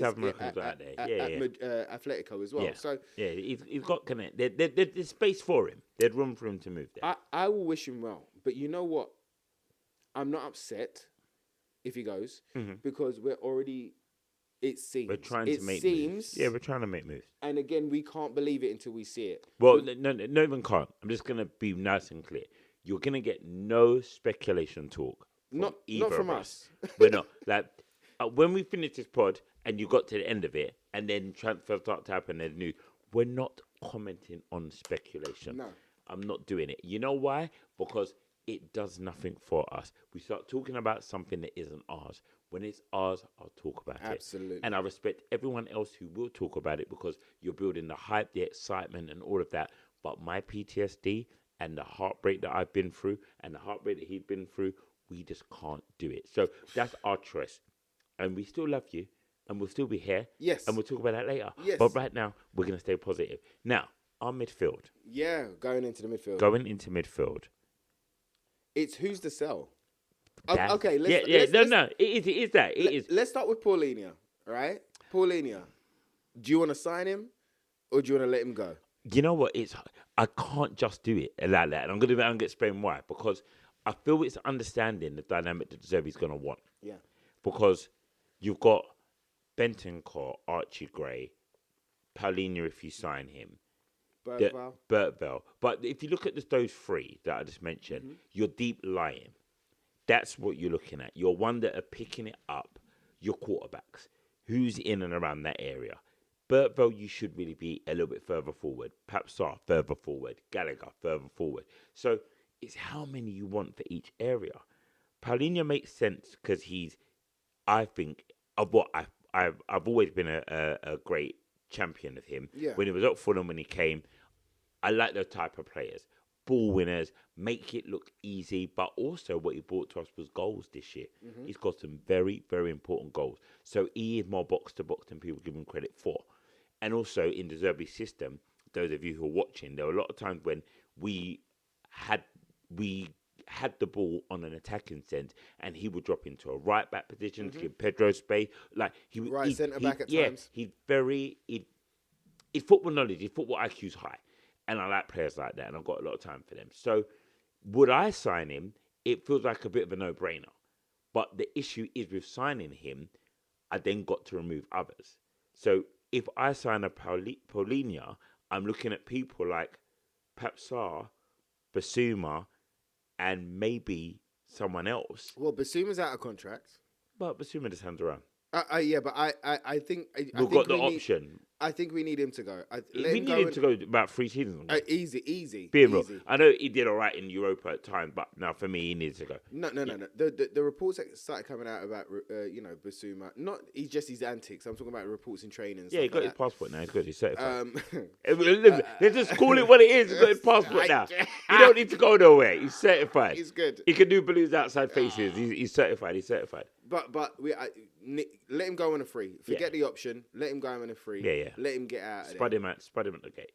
Speaker 3: South Americans out there.
Speaker 1: Atletico as well.
Speaker 3: Yeah.
Speaker 1: So
Speaker 3: he's got connect. There's space for him. There's room for him to move there.
Speaker 1: I will wish him well, but you know what? I'm not upset if he goes because we're already. It seems.
Speaker 3: We're trying to make moves. Yeah, we're trying to make moves.
Speaker 1: And again, we can't believe it until we see it.
Speaker 3: Well, no, even can't. I'm just going to be nice and clear. You're going to get no speculation talk from
Speaker 1: Not
Speaker 3: either
Speaker 1: from
Speaker 3: of us.
Speaker 1: us.
Speaker 3: We're not. Like, when we finish this pod and you got to the end of it and then transfers start to happen and new, we're not commenting on speculation.
Speaker 1: No.
Speaker 3: I'm not doing it. You know why? Because it does nothing for us. We start talking about something that isn't ours. When it's ours, I'll talk about it.
Speaker 1: Absolutely.
Speaker 3: And I respect everyone else who will talk about it because you're building the hype, the excitement, and all of that. But my PTSD and the heartbreak that I've been through and the heartbreak that he's been through, we just can't do it. So that's our choice. And we still love you. And we'll still be here.
Speaker 1: Yes.
Speaker 3: And we'll talk about that later.
Speaker 1: Yes.
Speaker 3: But right now, we're going to stay positive. Now, our midfield.
Speaker 1: Yeah, going into the midfield. It's who's the sell. Okay, let's...
Speaker 3: It is that. It is.
Speaker 1: Let's start with Paulinho, all right? Paulinho, do you want to sign him or do you want to let him go?
Speaker 3: You know what? I can't just do it like that. And I'm going to explain why. Because I feel it's understanding the dynamic that De Zerbi's going to want.
Speaker 1: Yeah.
Speaker 3: Because you've got Bentancur, Archie Gray, Paulinho if you sign him. Bertval. But if you look at those three that I just mentioned, you're deep lying. That's what you're looking at. You're one that are picking it up, your quarterbacks. Who's in and around that area? Bertval, you should really be a little bit further forward. Papsar, further forward. Gallagher, further forward. So it's how many you want for each area. Paulinho makes sense because he's, I think, of what I've always been a great champion of him.
Speaker 1: Yeah.
Speaker 3: When he was at Fulham, when he came, I like those type of players. Ball winners, make it look easy, but also what he brought to us was goals this year. He's got some very, very important goals. So he is more box to box than people give him credit for. And also in the Zerbi system, those of you who are watching, there were a lot of times when we had the ball on an attacking sense, and he would drop into a right back position to give Pedro space. Like
Speaker 1: centre back at times.
Speaker 3: He's his football knowledge, his football IQ's high. And I like players like that, and I've got a lot of time for them. So, would I sign him? It feels like a bit of a no-brainer. But the issue is with signing him, I then got to remove others. So, if I sign a Paulinho, I'm looking at people like Papsar, Basuma, and maybe someone else.
Speaker 1: Well, Basuma's out of contract.
Speaker 3: But Basuma just hands around.
Speaker 1: Yeah, but I think
Speaker 3: we've got the option.
Speaker 1: I think we need him to go.
Speaker 3: We need him to go about 3 seasons ago.
Speaker 1: Easy.
Speaker 3: Being real, I know he did all right in Europa at times, but now for me, he needs to go.
Speaker 1: No. The reports that started coming out about Basuma. Not he's just his antics. I'm talking about reports in training.
Speaker 3: Yeah, he got his passport now. He's good. He's certified. Let's just call it what it is. He's got his passport now. He don't need to go nowhere. He's certified.
Speaker 1: He's good.
Speaker 3: He can do balloons outside faces. He's certified.
Speaker 1: But let him go on a free. Forget the option. Let him go on a free.
Speaker 3: Yeah.
Speaker 1: Let him get out of
Speaker 3: Spud him at the gate.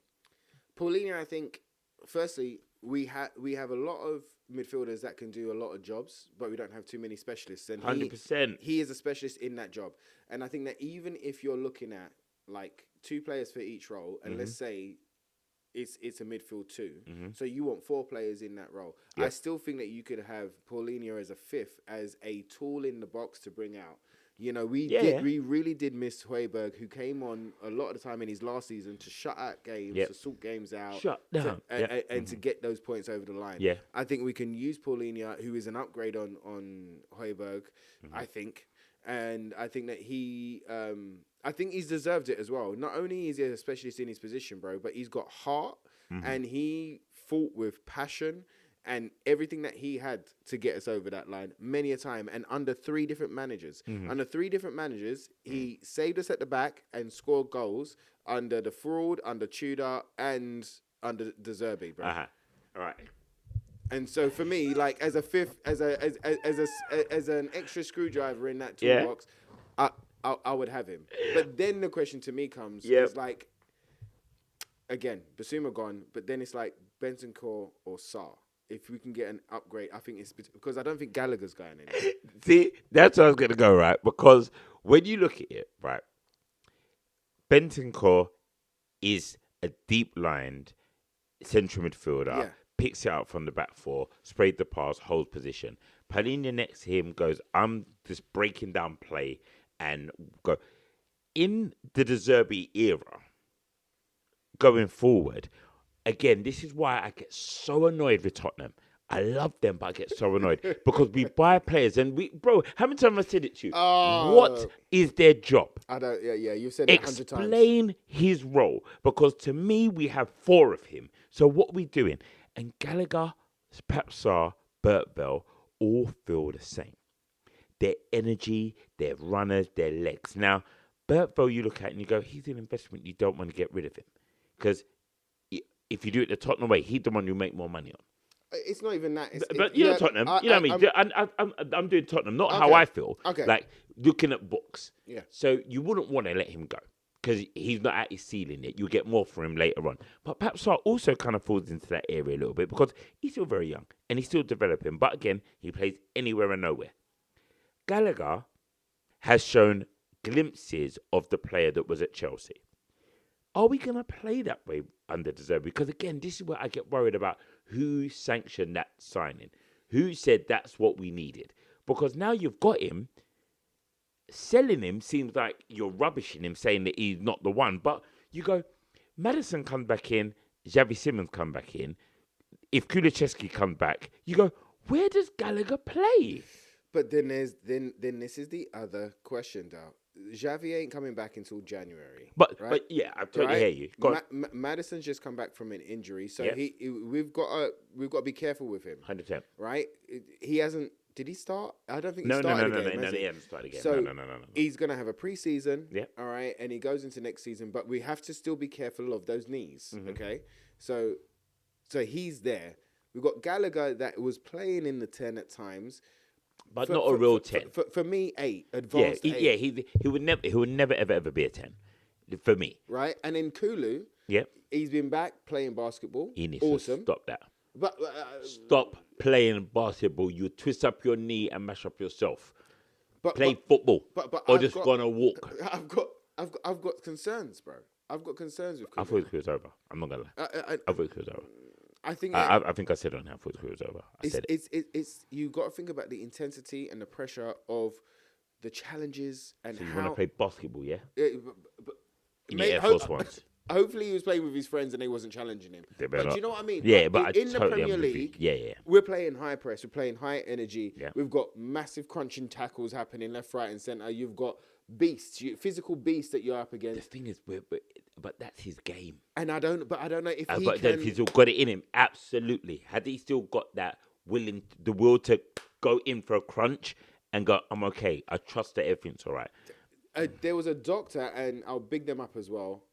Speaker 1: Paulinho, I think, firstly, we have a lot of midfielders that can do a lot of jobs, but we don't have too many specialists. And
Speaker 3: 100%.
Speaker 1: He is a specialist in that job. And I think that even if you're looking at like 2 players for each role, and let's say it's a midfield 2, so you want 4 players in that role. Yep. I still think that you could have Paulinho as a 5th, as a tool in the box to bring out. You know, we really did miss Højbjerg, who came on a lot of the time in his last season to shut out games, to sort games out, and to get those points over the line.
Speaker 3: Yeah.
Speaker 1: I think we can use Paulinho, who is an upgrade on Højbjerg, I think. And I think that I think he's deserved it as well. Not only is he a specialist in his position, bro, but he's got heart, and he fought with passion and everything that he had to get us over that line many a time, and under 3 different managers. Under 3 different managers, he saved us at the back and scored goals under the fraud, under Tudor, and under De Zerbi, bro.
Speaker 3: All right.
Speaker 1: And so for me, like as a 5th, as an extra screwdriver in that toolbox, I would have him. But then the question to me comes is like, again, Basuma gone, but then it's like Bentancur or Sarr. If we can get an upgrade, I think it's because I don't think Gallagher's going in.
Speaker 3: See, that's where I was going to go, right? Because when you look at it, right, Bentancur is a deep-lined central midfielder, picks it up from the back 4, sprayed the pass, holds position. Paulinho next to him goes, I'm just breaking down play and go. In the De Zerbi era, going forward, again, this is why I get so annoyed with Tottenham. I love them, but I get so annoyed because we buy players and bro, how many times have I said it to you? What is their job?
Speaker 1: I don't. Yeah. You've said it 100 times.
Speaker 3: Explain his role, because to me we have 4 of him. So what are we doing? And Gallagher, Pap Sarr, Bert Bell all feel the same. Their energy, their runners, their legs. Now, Bert Bell, you look at and you go, he's an investment. You don't want to get rid of him because if you do it the Tottenham way, he's the one you make more money on.
Speaker 1: It's not even that.
Speaker 3: But you know Tottenham. You know what I mean? I'm doing Tottenham, not how I feel.
Speaker 1: Okay.
Speaker 3: Like looking at books.
Speaker 1: Yeah.
Speaker 3: So you wouldn't want to let him go because he's not at his ceiling yet. You'll get more for him later on. But Pap Sarr also kind of falls into that area a little bit because he's still very young and he's still developing. But again, he plays anywhere and nowhere. Gallagher has shown glimpses of the player that was at Chelsea. Are we going to play that way under De Zerbi? Because again, this is where I get worried about who sanctioned that signing. Who said that's what we needed? Because now you've got him, selling him seems like you're rubbishing him, saying that he's not the one. But you go, Maddison comes back in, Xavi Simons come back in. If Kulusevski comes back, you go, where does Gallagher play?
Speaker 1: But then this is the other question, Dal. Xavi ain't coming back until January.
Speaker 3: But
Speaker 1: right?
Speaker 3: I totally hear you. Go
Speaker 1: Maddison's just come back from an injury, so
Speaker 3: Yep.
Speaker 1: we've got to be careful with him.
Speaker 3: 100%.
Speaker 1: Right? He hasn't. Did he start? I don't think he
Speaker 3: No,
Speaker 1: started
Speaker 3: no,
Speaker 1: again.
Speaker 3: he hasn't started again.
Speaker 1: So
Speaker 3: No.
Speaker 1: he's going to have a pre-season.
Speaker 3: Yep.
Speaker 1: All right, and he goes into next season, but we have to still be careful of those knees.
Speaker 3: Mm-hmm.
Speaker 1: Okay, so he's there. We've got Gallagher that was playing in the 10 at times.
Speaker 3: But not a real 10.
Speaker 1: For me, 8. Advanced 8.
Speaker 3: Yeah, he would never ever be a 10 for me.
Speaker 1: Right? And then Kulu,
Speaker 3: Yep.
Speaker 1: he's been back playing basketball.
Speaker 3: He needs
Speaker 1: awesome.
Speaker 3: to stop that.
Speaker 1: But
Speaker 3: Stop playing basketball. You twist up your knee and mash up yourself. Play
Speaker 1: but,
Speaker 3: football.
Speaker 1: But
Speaker 3: or
Speaker 1: I've
Speaker 3: just
Speaker 1: got,
Speaker 3: go on a walk.
Speaker 1: I've got concerns, bro. I've got concerns with
Speaker 3: I
Speaker 1: Kulu.
Speaker 3: thought it was over. I'm not gonna lie. I thought it was over.
Speaker 1: I think
Speaker 3: I think I said it on how I thought it was over. I said it.
Speaker 1: It's you got to think about the intensity and the pressure of the challenges and
Speaker 3: So you
Speaker 1: how
Speaker 3: want to play basketball, yeah?
Speaker 1: But
Speaker 3: In your Air Force Ones.
Speaker 1: Hopefully he was playing with his friends and they wasn't challenging him.
Speaker 3: They
Speaker 1: But
Speaker 3: better
Speaker 1: do you know what I mean?
Speaker 3: Yeah,
Speaker 1: Like,
Speaker 3: but I
Speaker 1: in the
Speaker 3: totally
Speaker 1: Premier
Speaker 3: am with you.
Speaker 1: League,
Speaker 3: Yeah.
Speaker 1: we're playing high press, we're playing high energy.
Speaker 3: Yeah.
Speaker 1: We've got massive crunching tackles happening left, right, and centre. You've got beasts, physical beasts that you're up
Speaker 3: The
Speaker 1: against.
Speaker 3: thing is, but that's his game.
Speaker 1: And I don't know if he
Speaker 3: But
Speaker 1: can.
Speaker 3: if he's still got it in him, absolutely. Had he still got that the will to go in for a crunch and go, I'm okay. I trust that everything's all right.
Speaker 1: There was a doctor, and I'll big them up as well.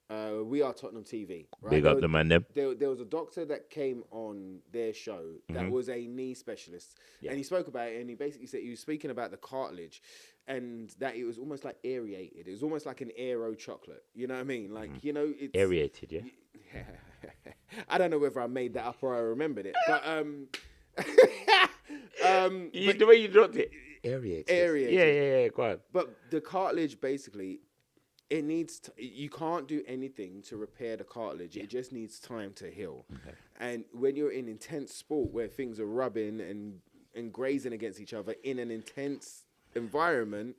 Speaker 1: We are Tottenham TV. Right?
Speaker 3: Big up the man, them.
Speaker 1: There was a doctor that came on their show that was a knee specialist, and he spoke about it. And he basically said he was speaking about the cartilage, and that it was almost like aerated. It was almost like an aero chocolate. You know what I mean? Like it's
Speaker 3: Aerated, yeah.
Speaker 1: I don't know whether I made that up or I remembered it, but
Speaker 3: The way you dropped it, aerated. Yeah. Go on.
Speaker 1: But the cartilage basically. It needs. You can't do anything to repair the cartilage. It just needs time to heal. Okay. And when you're in intense sport where things are rubbing and grazing against each other in an intense environment,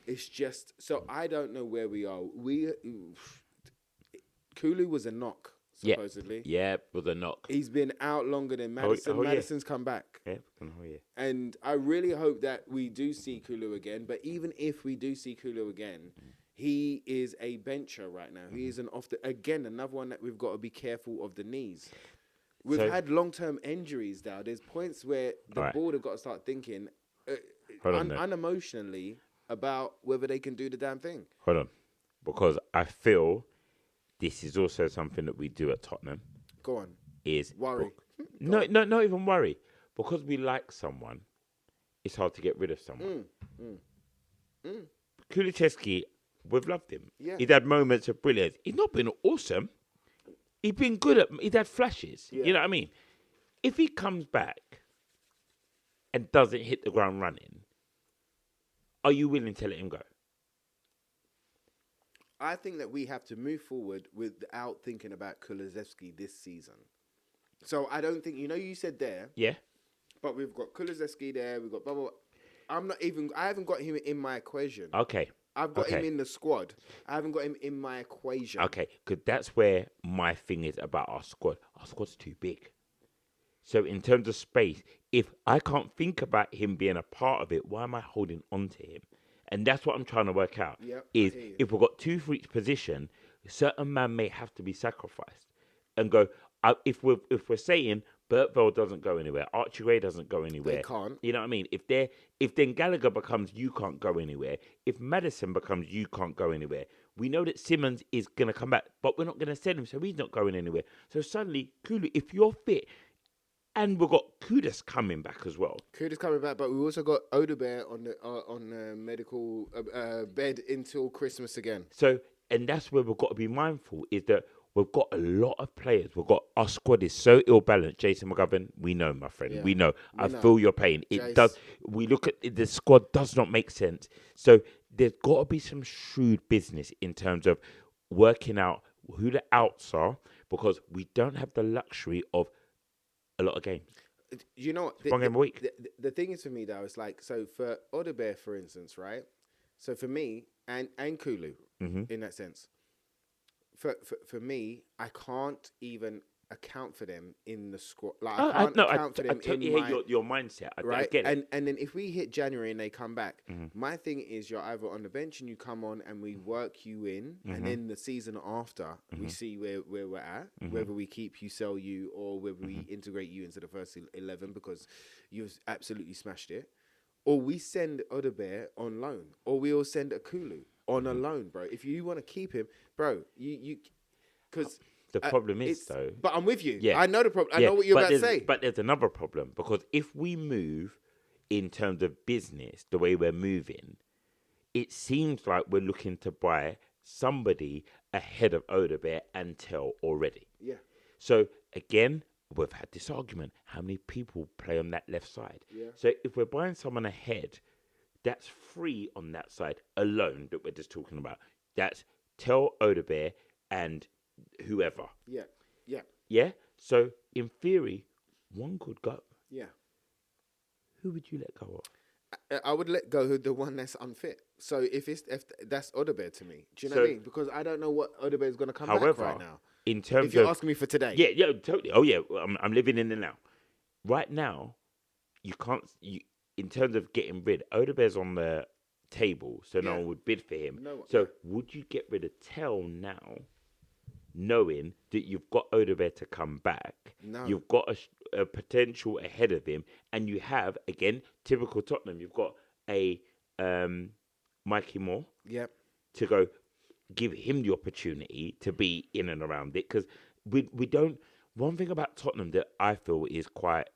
Speaker 1: it's just. So I don't know where we are. Kulu was a knock supposedly.
Speaker 3: Yeah, with a knock.
Speaker 1: He's been out longer than Maddison. Maddison's come back.
Speaker 3: Yeah.
Speaker 1: And I really hope that we do see Kulu again. But even if we do see Kulu again. He is a bencher right now. He is another one that we've got to be careful of the knees. We've had long-term injuries now. There's points where the board have got to start thinking unemotionally about whether they can do the damn thing.
Speaker 3: Hold on. Because I feel this is also something that we do at Tottenham.
Speaker 1: Go on.
Speaker 3: Is
Speaker 1: worry.
Speaker 3: No, not even worry. Because we like someone, it's hard to get rid of someone. Kulusevski, we've loved him.
Speaker 1: Yeah.
Speaker 3: He's had moments of brilliance. He's not been awesome. He's been good he's had flashes. Yeah. You know what I mean? If he comes back and doesn't hit the ground running, are you willing to let him go?
Speaker 1: I think that we have to move forward without thinking about Kulusevski this season. So I don't think, you said there.
Speaker 3: Yeah.
Speaker 1: But we've got Kulusevski there. We've got blah. I haven't got him in my equation.
Speaker 3: Okay.
Speaker 1: I've got him in the squad. I haven't got him in my equation.
Speaker 3: Okay, because that's where my thing is about our squad. Our squad's too big. So in terms of space, if I can't think about him being a part of it, why am I holding on to him? And that's what I'm trying to work out.
Speaker 1: Yep, I
Speaker 3: Is
Speaker 1: hear you.
Speaker 3: if we've got two for each position, certain man may have to be sacrificed. And go. If we're saying Bertville doesn't go anywhere, Archie Gray doesn't go anywhere.
Speaker 1: They can't.
Speaker 3: You know what I mean? If then Gallagher becomes you can't go anywhere, if Madison becomes you can't go anywhere, we know that Simmons is gonna come back, but we're not gonna sell him, so he's not going anywhere. So suddenly, Kulu, if you're fit, and we've got Kudus coming back as well.
Speaker 1: Kudus coming back, but we also got Odebear on the medical bed until Christmas again.
Speaker 3: So, and that's where we've got to be mindful, is that we've got a lot of players. Our squad is so ill balanced. Jason McGovern, we know, my friend.
Speaker 1: Yeah.
Speaker 3: We know. I
Speaker 1: know.
Speaker 3: feel your pain. It
Speaker 1: Jace.
Speaker 3: does. We look at it, the squad does not make sense. So there's got to be some shrewd business in terms of working out who the outs are, because we don't have the luxury of a lot of games.
Speaker 1: You know what?
Speaker 3: One game a week.
Speaker 1: The thing is for me, though, it's like, so for Odebear, for instance, right? So for me, and Kulu, in that sense, for me, I can't even account for them in the squad. Like, I can't account for them
Speaker 3: totally
Speaker 1: in
Speaker 3: hear your mindset.
Speaker 1: right?
Speaker 3: I get it.
Speaker 1: And then if we hit January and they come back, my thing is you're either on the bench and you come on and we work you in, and then the season after we see where we're at, whether we keep you, sell you, or whether we integrate you into the first 11 because you've absolutely smashed it, or we send Odebear on loan, or we'll send Akulu on a loan, bro. If you want to keep him, bro, you because.
Speaker 3: The problem is, though...
Speaker 1: But I'm with you.
Speaker 3: Yeah.
Speaker 1: I know the problem. I know what you're about to say.
Speaker 3: But there's another problem, because if we move in terms of business, the way we're moving, it seems like we're looking to buy somebody ahead of Odebear and Tell already.
Speaker 1: Yeah.
Speaker 3: So, again, we've had this argument. How many people play on that left side?
Speaker 1: Yeah.
Speaker 3: So, if we're buying someone ahead, that's free on that side alone that we're just talking about. That's Tell, Odebear, and... whoever. Yeah. So in theory, one could go.
Speaker 1: Yeah.
Speaker 3: Who would you let go of?
Speaker 1: I would let go of the one that's unfit. So if that's Odebear to me, do you know what I mean? Because I don't know what Odebear is going to come back right now.
Speaker 3: In terms
Speaker 1: if you're
Speaker 3: of
Speaker 1: asking me for today,
Speaker 3: yeah, totally. Oh yeah, I'm living in the now. Right now, you can't. In terms of getting rid, Odebear's on the table, so no one would bid for him. So would you get rid of Tell now? Knowing that you've got Odebear to come back, you've got a potential ahead of him, and you have, again, typical Tottenham, you've got a Mikey Moore to go give him the opportunity to be in and around it. Because we don't... One thing about Tottenham that I feel is quite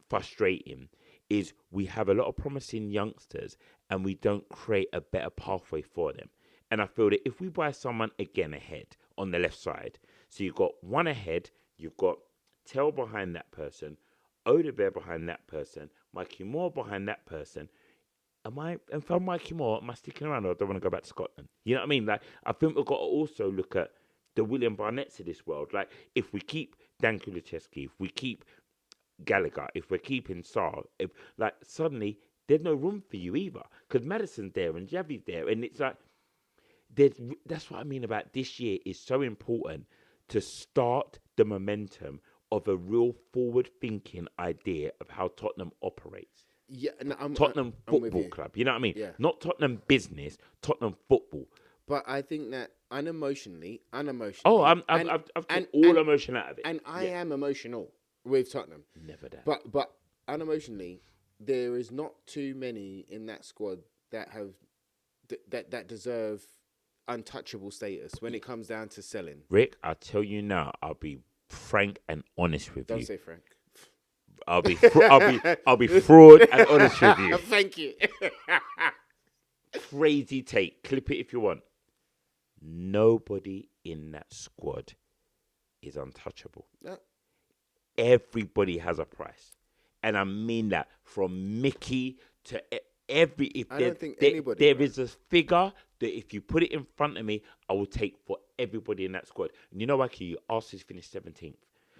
Speaker 3: frustrating is we have a lot of promising youngsters and we don't create a better pathway for them. And I feel that if we buy someone again ahead on the left side, so you've got one ahead, you've got Tell behind that person, Odebear behind that person, Mikey Moore behind that person. And if I'm Mikey Moore, am I sticking around, or do I want to go back to Scotland? You know what I mean? Like, I think we've got to also look at the William Barnetts of this world. Like, if we keep Dan Kulusevski, if we keep Gallagher, if we're keeping Sarr, suddenly there's no room for you either, because Madison's there and Javi's there, and it's like... That's what I mean about this year is so important to start the momentum of a real forward-thinking idea of how Tottenham operates.
Speaker 1: Yeah, no,
Speaker 3: Tottenham Football Club. You know what I mean?
Speaker 1: Yeah.
Speaker 3: Not Tottenham business, Tottenham football.
Speaker 1: But I think that unemotionally.
Speaker 3: Oh, I've took all emotion out of it.
Speaker 1: And I am emotional with Tottenham.
Speaker 3: Never that.
Speaker 1: But unemotionally, there is not too many in that squad that have that deserve untouchable status when it comes down to selling.
Speaker 3: Rick, I'll tell you now, I'll be frank and honest with you.
Speaker 1: Don't say frank.
Speaker 3: I'll be fraud and honest with you.
Speaker 1: Thank you.
Speaker 3: Crazy take. Clip it if you want. Nobody in that squad is untouchable.
Speaker 1: No.
Speaker 3: Everybody has a price. And I mean that from Mickey to every...
Speaker 1: I don't think anybody...
Speaker 3: There is a figure that if you put it in front of me, I will take for everybody in that squad. And you know what, you Arsenal finished 17th.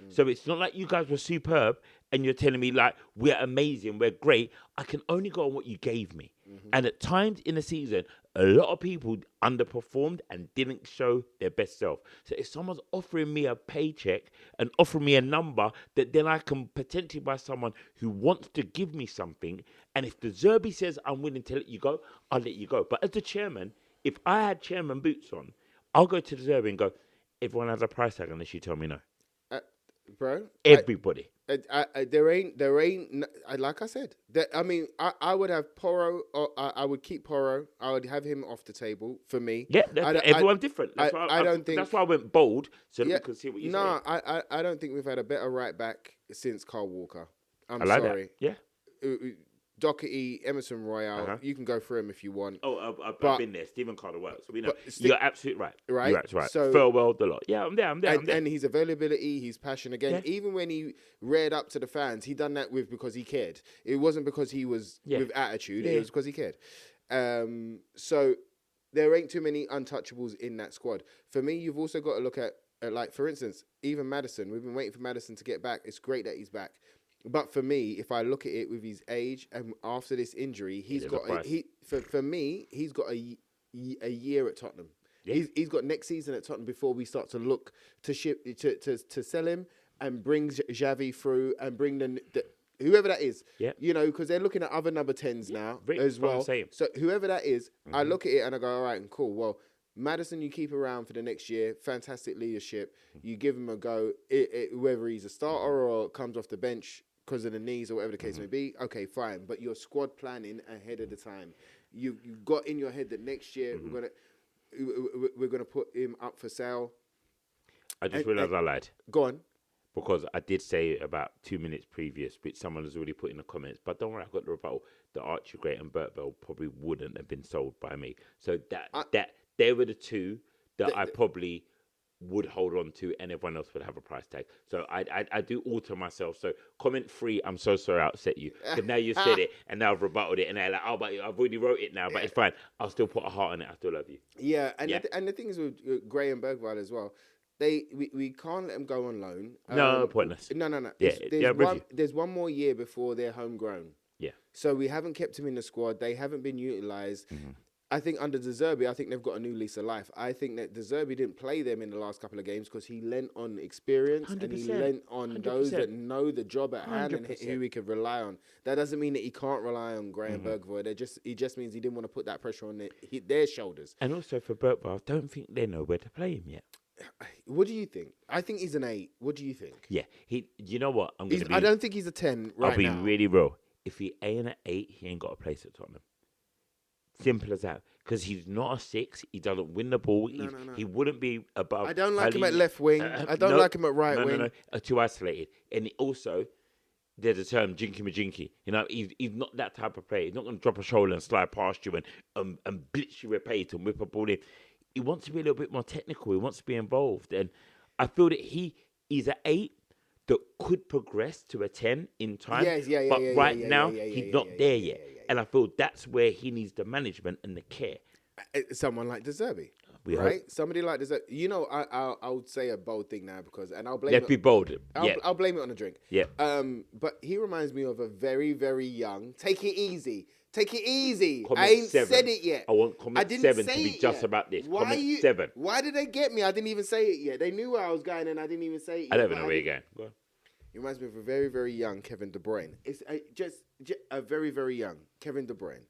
Speaker 3: So it's not like you guys were superb and you're telling me, like, we're amazing, we're great. I can only go on what you gave me. And at times in the season, a lot of people underperformed and didn't show their best self. So if someone's offering me a paycheck and offering me a number, that then I can potentially buy someone who wants to give me something. And if the Zerbi says I'm willing to let you go, I'll let you go. But as the chairman, if I had chairman boots on, I'll go to the Zerbi and go, everyone has a price tag unless you tell me no.
Speaker 1: Bro,
Speaker 3: Everybody.
Speaker 1: There ain't. Like I said, I mean, I would have Porro. Or I would keep Porro. I would have him off the table for me.
Speaker 3: Yeah, everyone's different. That's why
Speaker 1: I don't think.
Speaker 3: That's why I went bold so that
Speaker 1: Yeah,
Speaker 3: we could see what you say.
Speaker 1: no, I don't think we've had a better right back since Carl Walker. I'm
Speaker 3: I like
Speaker 1: sorry.
Speaker 3: that. Yeah.
Speaker 1: Doherty, Emerson Royale. You can go through him if you want.
Speaker 3: Oh, I've been there. Stephen Carter works. We know.
Speaker 1: You're
Speaker 3: You're absolutely right.
Speaker 1: Right.
Speaker 3: You're absolutely right.
Speaker 1: So,
Speaker 3: farewell the lot. Yeah, I'm there.
Speaker 1: And his availability, his passion again. Yeah. Even when he reared up to the fans, he done that because he cared. It wasn't because he was with attitude. Yeah. It was because he cared. So there ain't too many untouchables in that squad. For me, you've also got to look at like, for instance, even Maddison. We've been waiting for Maddison to get back. It's great that he's back. But for me, if I look at it with his age and after this injury, he's got for me, he's got a year at Tottenham. Yeah. He's got next season at Tottenham before we start to look to ship to sell him and bring Xavi through and bring the whoever that is. Yeah. You know, because they're looking at other number 10s now as well. So whoever that is, I look at it and I go, all right, cool. Well, Maddison, you keep around for the next year. Fantastic leadership. You give him a go. Whether he's a starter or comes off the bench because of the knees or whatever the case may be, okay, fine. But you're squad planning ahead of the time. You got in your head that next year we're gonna put him up for sale.
Speaker 3: I just realised I lied.
Speaker 1: Go on.
Speaker 3: Because I did say about 2 minutes previous, which someone has already put in the comments. But don't worry, I got the rebuttal. The Archie Gray and Bert Bell probably wouldn't have been sold by me. So that they were the two that I probably would hold on to, and everyone else would have a price tag. So I do alter myself. So comment 3, I'm so sorry I upset you. But now you said it, and now I've rebutted it, and they're like, oh, but I've already wrote it now, but it's fine. I'll still put a heart on it. I still love you.
Speaker 1: Yeah, and the thing is with Gray and Bergwijn as well, we can't let them go on loan.
Speaker 3: No, pointless.
Speaker 1: No.
Speaker 3: Yeah,
Speaker 1: there's one more year before they're homegrown.
Speaker 3: Yeah.
Speaker 1: So we haven't kept him in the squad. They haven't been utilised. I think under De Zerbi, I think they've got a new lease of life. I think that De Zerbi didn't play them in the last couple of games because he lent on experience 100%. And he lent on 100%. Those that know the job at hand 100%. And who he could rely on. That doesn't mean that he can't rely on Graham Bergwijn. It just means he didn't want to put that pressure on their shoulders.
Speaker 3: And also for Bergwijn, I don't think they know where to play him yet.
Speaker 1: What do you think? I think he's an 8. What do you think?
Speaker 3: Yeah, you know what?
Speaker 1: I don't think he's a 10 right now.
Speaker 3: I'll be really real. If he ain't an 8, he ain't got a place at Tottenham. Simple as that. Because he's not a 6. He doesn't win the ball.
Speaker 1: No.
Speaker 3: He wouldn't be above.
Speaker 1: I don't like him at left wing. I don't like him at right wing.
Speaker 3: No. Too isolated. And also, there's a term, jinky majinky. You know, he's not that type of player. He's not going to drop a shoulder and slide past you and blitz you with pace and whip a ball in. He wants to be a little bit more technical. He wants to be involved. And I feel that he's an 8 that could progress to a 10 in time. But right now, he's not there yet. And I feel that's where he needs the management and the care.
Speaker 1: Someone like De Zerbi,
Speaker 3: right?
Speaker 1: Hope. Somebody like De Zerbi. You know, I would say a bold thing now and I'll blame.
Speaker 3: Let's be bold.
Speaker 1: I'll blame it on a drink.
Speaker 3: Yeah.
Speaker 1: But he reminds me of a very, very young. Take it easy.
Speaker 3: Comment
Speaker 1: I ain't
Speaker 3: 7.
Speaker 1: said it yet.
Speaker 3: I want comment 7 to be just about this. Comment 7.
Speaker 1: Why did they get me? I didn't even say it yet. They knew where I was going and I didn't even say it yet.
Speaker 3: I don't even know where you're going. Go on.
Speaker 1: It reminds me of a very, very young Kevin De Bruyne. It's just a very, very young Kevin De Bruyne.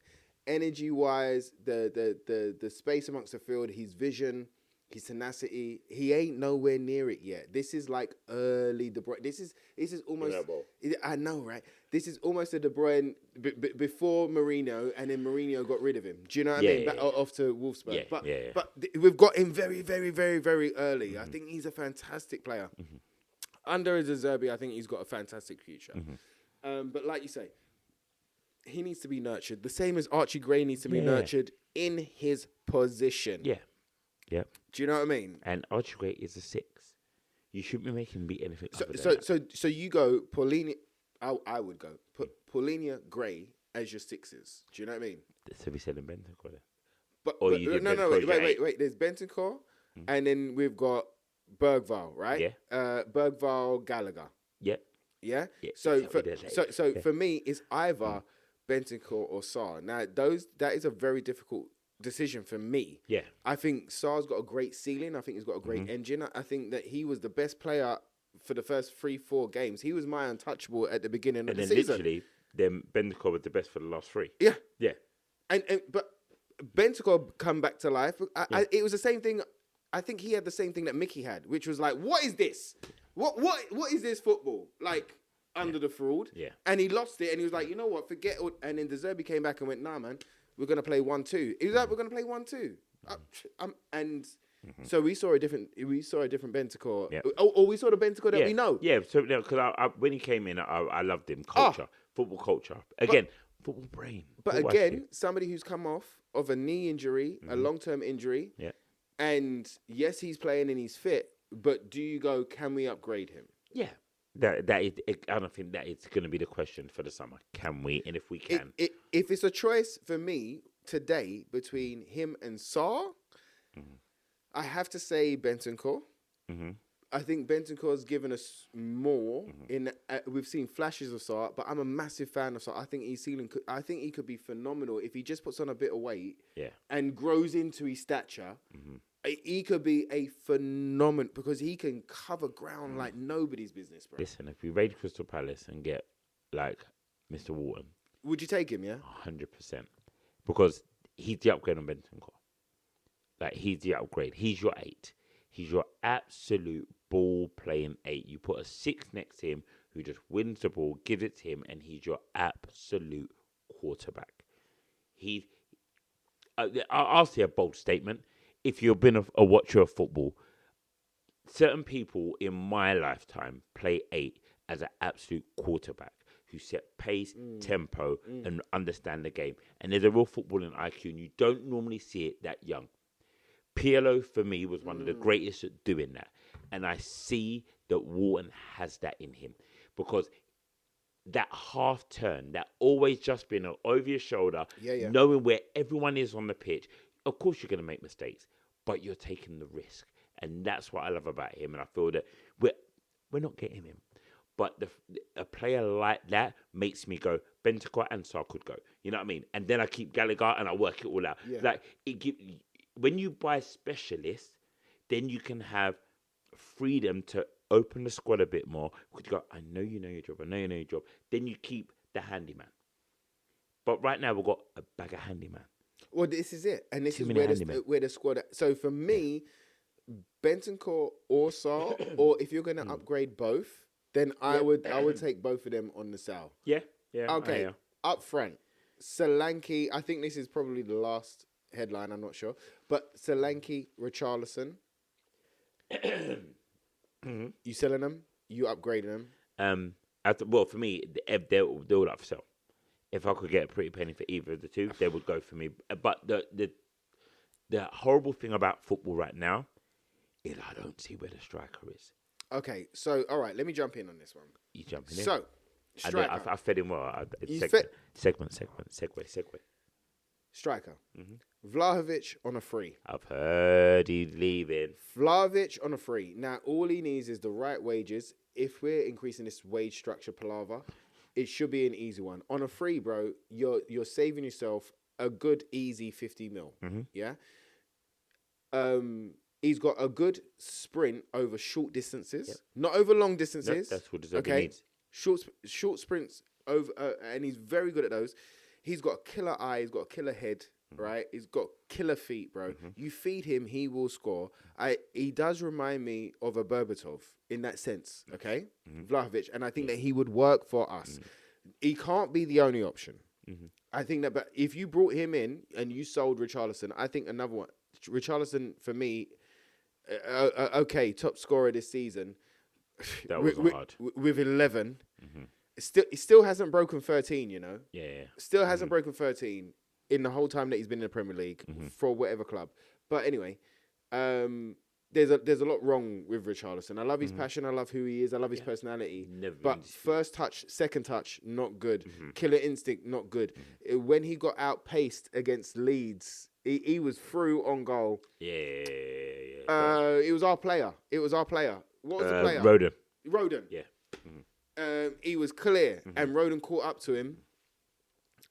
Speaker 1: Energy-wise, the space amongst the field, his vision, his tenacity, he ain't nowhere near it yet. This is like early De Bruyne. This is almost. I know, right? This is almost a De Bruyne before Mourinho, and then Mourinho got rid of him. Do you know what I mean? Off to Wolfsburg. But we've got him very, very, very, very early. I think he's a fantastic player. Under De Zerbi, I think he's got a fantastic future. But like you say, he needs to be nurtured. The same as Archie Gray needs to be nurtured in his position.
Speaker 3: Yeah.
Speaker 1: Do you know what I mean?
Speaker 3: And Archie Gray is a 6. You shouldn't be making him be anything other than that.
Speaker 1: So you go Paulinho. I would go put Paulinho, Gray as your 6s. Do you know what I mean?
Speaker 3: So we said in Bentancur then.
Speaker 1: But wait. There's Bentancur, and then we've got Bergwijn, right?
Speaker 3: Yeah.
Speaker 1: Bergwijn, Gallagher.
Speaker 3: Yeah.
Speaker 1: Yeah.
Speaker 3: Yeah.
Speaker 1: So for me, it's either Bentancur or Sarr. Now, that is a very difficult decision for me.
Speaker 3: Yeah.
Speaker 1: I think Sarr's got a great ceiling. I think he's got a great engine. I think that he was the best player for the first 3-4 games. He was my untouchable at the beginning of the season.
Speaker 3: Literally, then Bentancur was the best for the last 3.
Speaker 1: Yeah.
Speaker 3: Yeah.
Speaker 1: But Bentancur come back to life. It was the same thing. I think he had the same thing that Mickey had, which was like, what is this? What is this football? Like, under the fraud.
Speaker 3: Yeah.
Speaker 1: And he lost it, and he was like, you know what, forget it. And then De Zerbi came back and went, nah, man, we're going to play 1-2. He was like, we're going to play 1-2. So we saw a different Bentancur.
Speaker 3: Yeah.
Speaker 1: Or we saw the Bentancur that we know.
Speaker 3: Yeah, so because when he came in, I loved him. Culture, football culture. Again, football brain.
Speaker 1: But again, somebody who's come off of a knee injury, a long-term injury.
Speaker 3: Yeah.
Speaker 1: And yes, he's playing and he's fit, but do you go, can we upgrade him?
Speaker 3: Yeah. That is, I don't think that is going to be the question for the summer. Can we? And if we can.
Speaker 1: If it's a choice for me today between him and Sarr, I have to say Bentancur. I think Bentancur has given us more. We've seen flashes of Sarr, but I'm a massive fan of Sarr. I think he could be phenomenal if he just puts on a bit of weight and grows into his stature. He could be a phenomenon because he can cover ground like nobody's business, bro.
Speaker 3: Listen, if we raid Crystal Palace and get like Mr. Wharton,
Speaker 1: would you take him? Yeah,
Speaker 3: 100%, because he's the upgrade on Bentancur. Like, he's the upgrade. He's your 8. He's your absolute ball playing 8. You put a 6 next to him who just wins the ball, gives it to him, and he's your absolute quarterback. I'll say a bold statement. If you've been a watcher of football, certain people in my lifetime play 8 as an absolute quarterback who set pace, tempo, and understand the game. And there's a real footballing IQ, and you don't normally see it that young. PLO, for me, was one of the greatest at doing that. And I see that Wharton has that in him. Because that half turn, that always just being over your shoulder, knowing where everyone is on the pitch. Of course, you're going to make mistakes, but you're taking the risk. And that's what I love about him. And I feel that we're not getting him. But a player like that makes me go, Bentancur and Sarr could go. You know what I mean? And then I keep Gallagher and I work it all out. Yeah. Like, when you buy specialists, then you can have freedom to open the squad a bit more. Because you go, I know you know your job. I know you know your job. Then you keep the handyman. But right now, we've got a bag of handyman.
Speaker 1: Well, this is it. And this is where the squad... So for me, Bentancur or Sarr, or if you're going to upgrade both, then I would take both of them on the sale.
Speaker 3: Yeah.
Speaker 1: Okay, up front, Solanke. I think this is probably the last headline, I'm not sure. But Solanke, Richarlison. You selling them? You upgrading them?
Speaker 3: Well, for me, they're all up for sale. If I could get a pretty penny for either of the two, they would go for me. But the horrible thing about football right now is I don't see where the striker is.
Speaker 1: Okay, so, all right, let me jump in on this one.
Speaker 3: You jumping in?
Speaker 1: So, striker.
Speaker 3: I fed him well. Segment.
Speaker 1: Striker. Vlahovic on a free.
Speaker 3: I've heard he's leaving.
Speaker 1: Vlahovic on a free. Now, all he needs is the right wages. If we're increasing this wage structure palaver, it should be an easy one. On a free, bro, you're saving yourself a good, easy 50 mil. Yeah? He's got a good sprint over short distances, not over long distances.
Speaker 3: That's what Deserbi needs.
Speaker 1: Short sprints over, and he's very good at those. He's got a killer eye. He's got a killer head. Right? He's got killer feet, bro. You feed him, he will score. He does remind me of a Berbatov in that sense. Okay, Vlahovic, and I think that he would work for us. He can't be the only option. I think that, but if you brought him in and you sold Richarlison, I think another one. Richarlison for me. Okay, top scorer this season.
Speaker 3: That was hard.
Speaker 1: With 11. It still hasn't broken 13, you know?
Speaker 3: Yeah.
Speaker 1: Still hasn't broken 13 in the whole time that he's been in the Premier League for whatever club. But anyway, there's a lot wrong with Richarlison. I love his passion. I love who he is. I love his personality. But first touch, second touch, not good. Killer instinct, not good. When he got outpaced against Leeds... He was through on goal.
Speaker 3: Yeah.
Speaker 1: It was our player. What was the player?
Speaker 3: Roden. Yeah.
Speaker 1: He was clear, and Roden caught up to him.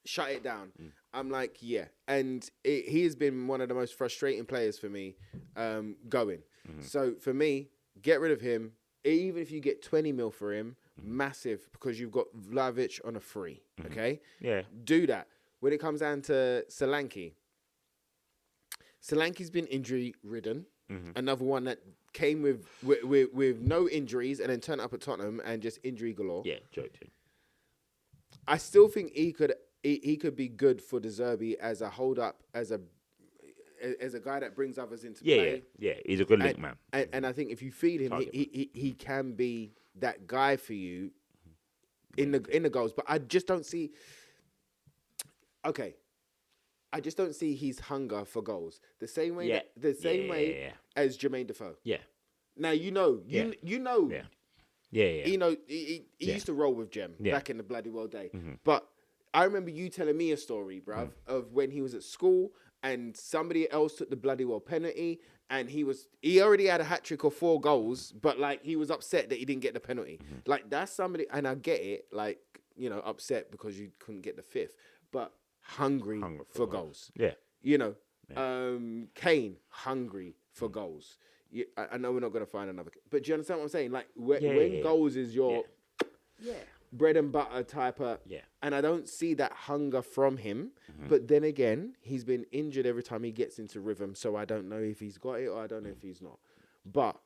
Speaker 1: shut it down. I'm like, yeah. And he has been one of the most frustrating players for me going. So for me, get rid of him. Even if you get 20 mil for him, massive, because you've got Vlahovic on a free, okay?
Speaker 3: Yeah.
Speaker 1: Do that. When it comes down to Solanke, Solanke's been injury-ridden. Another one that came with no injuries and then turned up at Tottenham and just injury galore.
Speaker 3: Yeah, joking.
Speaker 1: I still think he could be good for De Zerbi as a hold-up, as a guy that brings others into play.
Speaker 3: Yeah. He's a good link man.
Speaker 1: And I think if you feed him, he can be that guy for you in the goals. But I just don't see. Okay, I just don't see his hunger for goals the same way. Way as Jermaine Defoe.
Speaker 3: Yeah.
Speaker 1: Now you know.
Speaker 3: Yeah.
Speaker 1: He used to roll with Jem back in the bloody world day. But I remember you telling me a story, bruv, of when he was at school and somebody else took the bloody well penalty, and he already had a hat trick or 4 goals, but like he was upset that he didn't get the penalty. Like that's somebody, and I get it, like, you know, upset because you couldn't get the 5th, but hungry for goals.
Speaker 3: Yeah.
Speaker 1: You know, Kane, hungry for goals. I know we're not going to find another, but do you understand what I'm saying? Like when goals is your bread and butter type of, and I don't see that hunger from him. But then again, he's been injured every time he gets into rhythm, so I don't know if he's got it or I don't know if he's not. But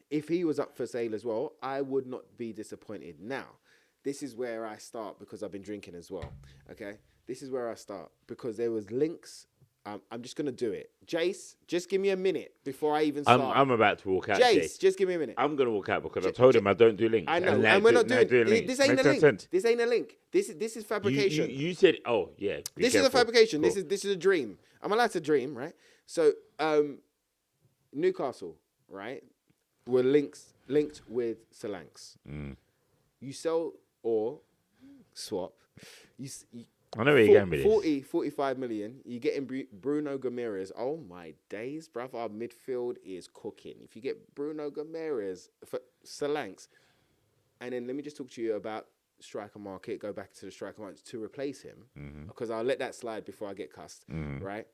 Speaker 1: if he was up for sale as well, I would not be disappointed. Now, this is where I start because I've been drinking as well. Okay, this is where I start because there was links. I'm just going to do it. Jace, just give me a minute before I even start.
Speaker 3: I'm about to walk out.
Speaker 1: Jace, just give me a minute.
Speaker 3: I'm going to walk out because I told him I don't do links.
Speaker 1: I know, and we're not doing links. This ain't a link.
Speaker 3: Sense.
Speaker 1: This ain't a link. This is fabrication.
Speaker 3: You said, oh, yeah.
Speaker 1: This is a fabrication. Cool. This is a dream. I'm allowed to dream, right? So, Newcastle, right, were linked with Solanke. You sell or swap.
Speaker 3: I know where you're going with
Speaker 1: 45 million. You get in Bruno Gomes. Oh my days, bruv. Our midfield is cooking. If you get Bruno Gomes for Solanke, and then let me just talk to you about striker market. Go back to the striker market to replace him because I'll let that slide before I get cussed. Right?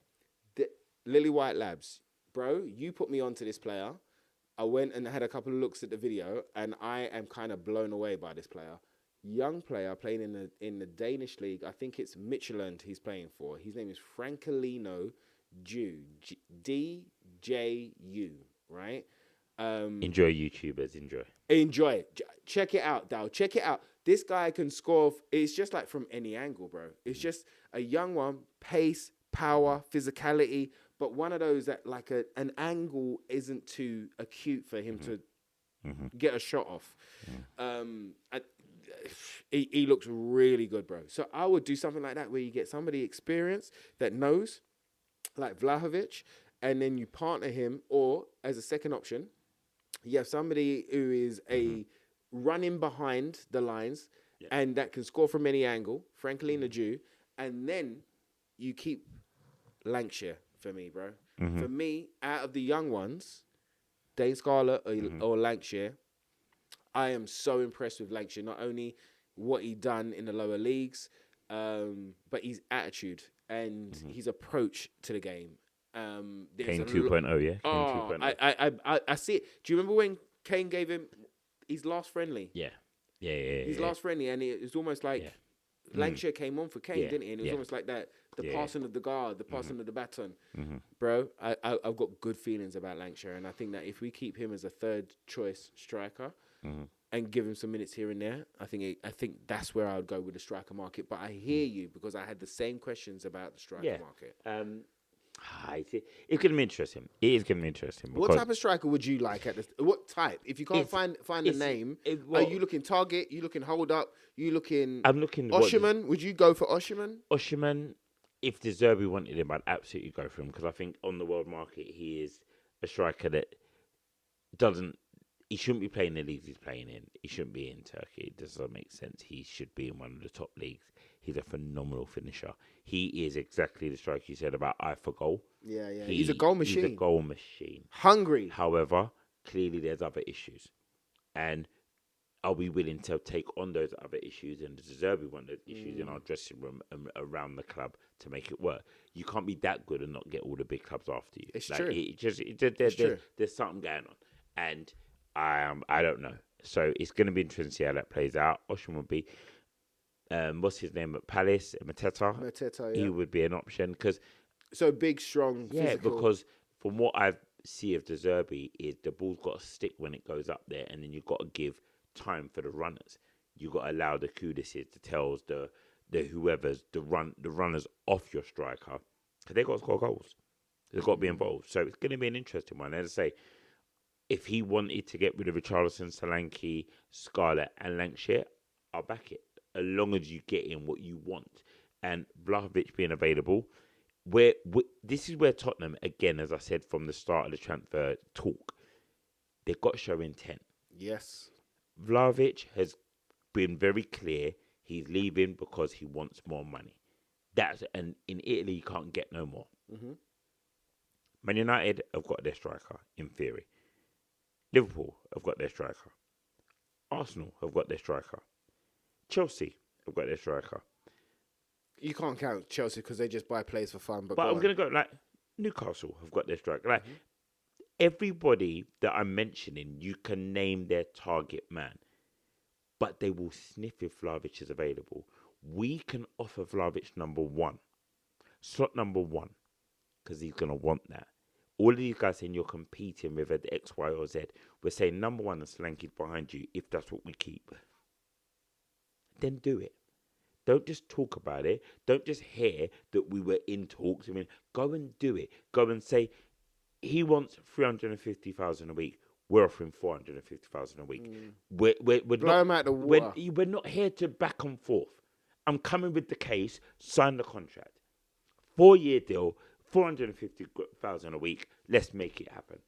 Speaker 1: Lily White Labs, bro. You put me onto this player. I went and had a couple of looks at the video, and I am kind of blown away by this player. Young player playing in the Danish league. I think it's Midtjylland he's playing for. His name is Frankelino Ju. DJU, right?
Speaker 3: Enjoy, YouTubers.
Speaker 1: Enjoy it. Check it out, Dal. Check it out. This guy can score. It's just like from any angle, bro. It's just a young one. Pace, power, physicality. But one of those that like an angle isn't too acute for him to get a shot off. He looks really good, bro. So I would do something like that where you get somebody experienced that knows, like Vlahovic, and then you partner him, or as a second option, you have somebody who is a running behind the lines and that can score from any angle, Franklin Jew, and then you keep Lancashire for me, bro. For me, out of the young ones, Dane Scarlett or Lancashire, I am so impressed with Lancashire. Not only what he done in the lower leagues, but his attitude and his approach to the game.
Speaker 3: Kane 2.0, yeah? Kane 2.0.
Speaker 1: I see it. Do you remember when Kane gave him his last friendly?
Speaker 3: Yeah.
Speaker 1: His last friendly, and it was almost like Lancashire came on for Kane, didn't he? And it was almost like that, the passing of the guard, the passing of the baton. Bro, I've got good feelings about Lancashire, and I think that if we keep him as a third choice striker and give him some minutes here and there, I think that's where I would go with the striker market. But I hear you because I had the same questions about the striker market.
Speaker 3: It's going to be interesting. It is going to be interesting.
Speaker 1: What type of striker would you like at this? What type? If you can't find a name, are you looking target? You looking hold up? You looking?
Speaker 3: I'm looking.
Speaker 1: Osherman? Would you go for Osherman?
Speaker 3: Osherman, if De Zerbi wanted him, I'd absolutely go for him because I think on the world market he is a striker that doesn't. He shouldn't be playing the leagues he's playing in. He shouldn't be in Turkey. It doesn't make sense. He should be in one of the top leagues. He's a phenomenal finisher. He is exactly the striker you said about eye for goal.
Speaker 1: Yeah. He's a goal machine.
Speaker 3: He's a goal machine.
Speaker 1: Hungry.
Speaker 3: However, clearly there's other issues. And are we willing to take on those other issues and deserve we want those issues in our dressing room and around the club to make it work? You can't be that good and not get all the big clubs after you.
Speaker 1: It's true.
Speaker 3: There's something going on, and I don't know. So it's going to be interesting to see how that plays out. Oshun would be, what's his name at Palace?
Speaker 1: Mateta, yeah.
Speaker 3: He would be an option because
Speaker 1: So big, strong, physical.
Speaker 3: because from what I see of De Zerbi is the ball's got to stick when it goes up there, and then you've got to give time for the runners. You've got to allow the Kudises, the Tells, the whoever's, the runners off your striker, because they've got to score goals. They've got to be involved. So it's going to be an interesting one. As I say, if he wanted to get rid of Richarlison, Solanke, Scarlett, and Lancashire, I'll back it. As long as you get in what you want. And Vlahovic being available, this is where Tottenham, again, as I said from the start of the transfer talk, they've got to show intent.
Speaker 1: Yes.
Speaker 3: Vlahovic has been very clear he's leaving because he wants more money. And in Italy, you can't get no more.
Speaker 1: Mm-hmm.
Speaker 3: Man United have got their striker, in theory. Liverpool have got their striker. Arsenal have got their striker. Chelsea have got their striker.
Speaker 1: You can't count Chelsea because they just buy players for fun. But
Speaker 3: I'm going to go, like, Newcastle have got their striker. Like, everybody that I'm mentioning, you can name their target man. But they will sniff if Vlahovic is available. We can offer Vlahovic number 1. Slot number 1. Because he's going to want that. All of these guys saying you're competing with the X, Y, or Z. We're saying number 1 and Solanke's behind you if that's what we keep. Then do it. Don't just talk about it. Don't just hear that we were in talks. I mean, go and do it. Go and say, he wants 350,000 a week. We're offering 450,000 a week. We're
Speaker 1: blow him out the water.
Speaker 3: We're not here to back and forth. I'm coming with the case. Sign the contract. 4-year deal. 450,000 a week. Let's make it happen.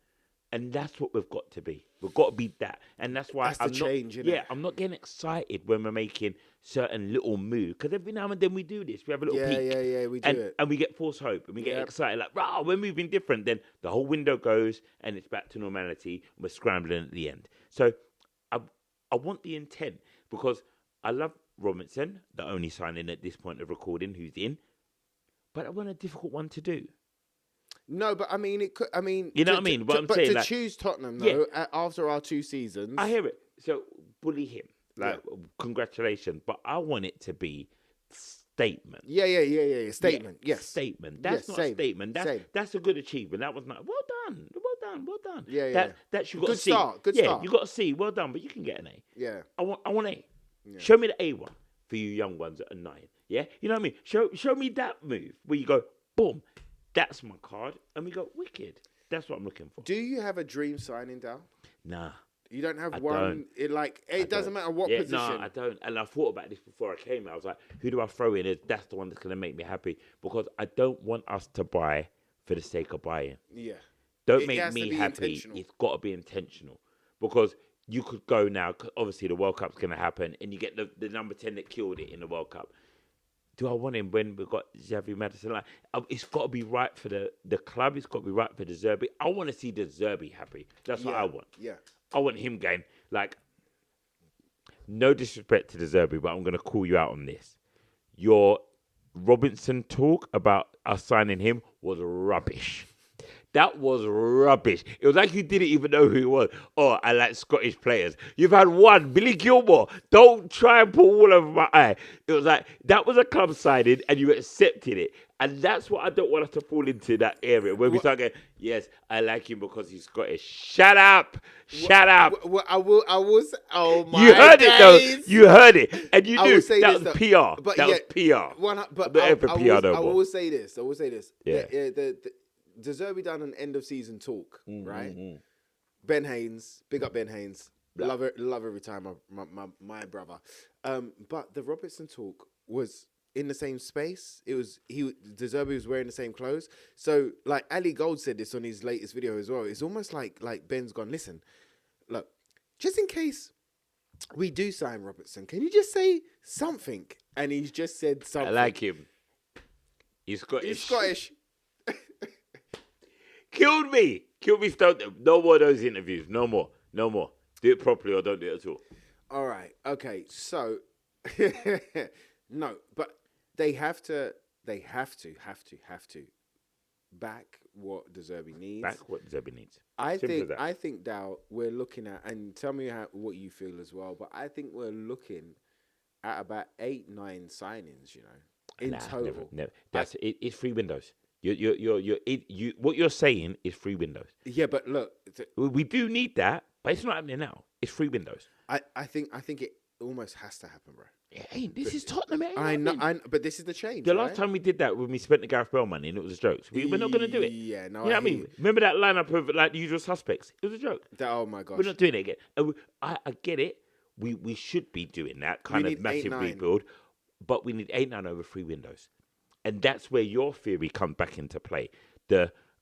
Speaker 3: And that's what we've got to be. We've got to be that. And that's why I'm not getting excited when we're making certain little moves. Because every now and then we do this. We have a little peek.
Speaker 1: Yeah, we do it.
Speaker 3: And we get false hope. And we get excited. Like, wow, we're moving different. Then the whole window goes and it's back to normality. And we're scrambling at the end. So I want the intent. Because I love Robinson, the only signing at this point of recording who's in. But I want a difficult one to do.
Speaker 1: No, but I mean, it could. I mean,
Speaker 3: you know what I mean.
Speaker 1: But to choose Tottenham though, after our 2 seasons,
Speaker 3: I hear it. So bully him, congratulations. But I want it to be statement.
Speaker 1: Yeah. Statement. Yes.
Speaker 3: Statement. That's not a statement. That's a good achievement. That was not well done.
Speaker 1: Yeah.
Speaker 3: That's you got to see.
Speaker 1: Good start.
Speaker 3: You got to see. Well done, but you can get an A.
Speaker 1: Yeah.
Speaker 3: I want A. Yeah. Show me the A1 for you young ones at 9. Yeah. You know what I mean. Show me that move where you go boom. That's my card. And we go, wicked. That's what I'm looking for.
Speaker 1: Do you have a dream signing, Dal?
Speaker 3: Nah.
Speaker 1: You don't have one? It doesn't matter what position.
Speaker 3: No, I don't. And I thought about this before I came. I was like, who do I throw in? That's the one that's going to make me happy. Because I don't want us to buy for the sake of buying.
Speaker 1: Yeah.
Speaker 3: Don't make me happy. It's got to be intentional. Because you could go now, obviously the World Cup's going to happen, and you get the number 10 that killed it in the World Cup. Do I want him when we've got Xavi Madison? Like, it's got to be right for the club. It's got to be right for De Zerbi. I want to see De Zerbi happy. That's what I want.
Speaker 1: Yeah.
Speaker 3: I want him going. Like, no disrespect to De Zerbi, but I'm going to call you out on this. Your Robinson talk about us signing him was rubbish. That was rubbish. It was like you didn't even know who he was. Oh, I like Scottish players. You've had one, Billy Gilmore. Don't try and pull all over my eye. It was like, that was a club signing and you accepted it. And that's what I don't want us to fall into, that area where we start going, yes, I like him because he's Scottish. Shut up. Shut up.
Speaker 1: I will say, oh my
Speaker 3: You heard
Speaker 1: days.
Speaker 3: it though. You heard it. And you knew that was PR.
Speaker 1: But
Speaker 3: that was PR.
Speaker 1: I will say this.
Speaker 3: Yeah.
Speaker 1: De Zerbi done an end of season talk, right? Ben Haynes, big up Ben Haynes. Love every time, my brother. But the Robertson talk was in the same space. De Zerbi was wearing the same clothes. So like Ali Gold said this on his latest video as well. It's almost like Ben's gone, listen, look, just in case we do sign Robertson, can you just say something? And he's just said something.
Speaker 3: I like him. He's Scottish. Killed me. No more of those interviews. No more. Do it properly or don't do it at all.
Speaker 1: All right. Okay. So, no, but they have to. They have to back what De Zerbi needs.
Speaker 3: Back what Zebby needs.
Speaker 1: I
Speaker 3: Simple as
Speaker 1: think.
Speaker 3: that.
Speaker 1: I think Dow. We're looking at, and tell me what you feel as well. But I think we're looking at about 8, 9 signings. In
Speaker 3: Never,
Speaker 1: total.
Speaker 3: never. That's it. It's free windows. What you're saying is free windows.
Speaker 1: Yeah, but look,
Speaker 3: We do need that, but it's not happening now. It's free windows.
Speaker 1: I think it almost has to happen, bro.
Speaker 3: Hey, this is Tottenham. It ain't
Speaker 1: I know,
Speaker 3: happening.
Speaker 1: but this is the change.
Speaker 3: The
Speaker 1: right?
Speaker 3: last time we did that, when we spent the Gareth Bale money, and it was a joke. We're not going to do it.
Speaker 1: Yeah, no,
Speaker 3: You know what I mean? Remember that lineup of like the usual suspects? It was a joke.
Speaker 1: Oh my gosh,
Speaker 3: We're not doing it again. And I get it. We should be doing that kind of
Speaker 1: need
Speaker 3: massive
Speaker 1: 8-9.
Speaker 3: rebuild, but we need 8-9 over 3 windows, and that's where your theory comes back into play.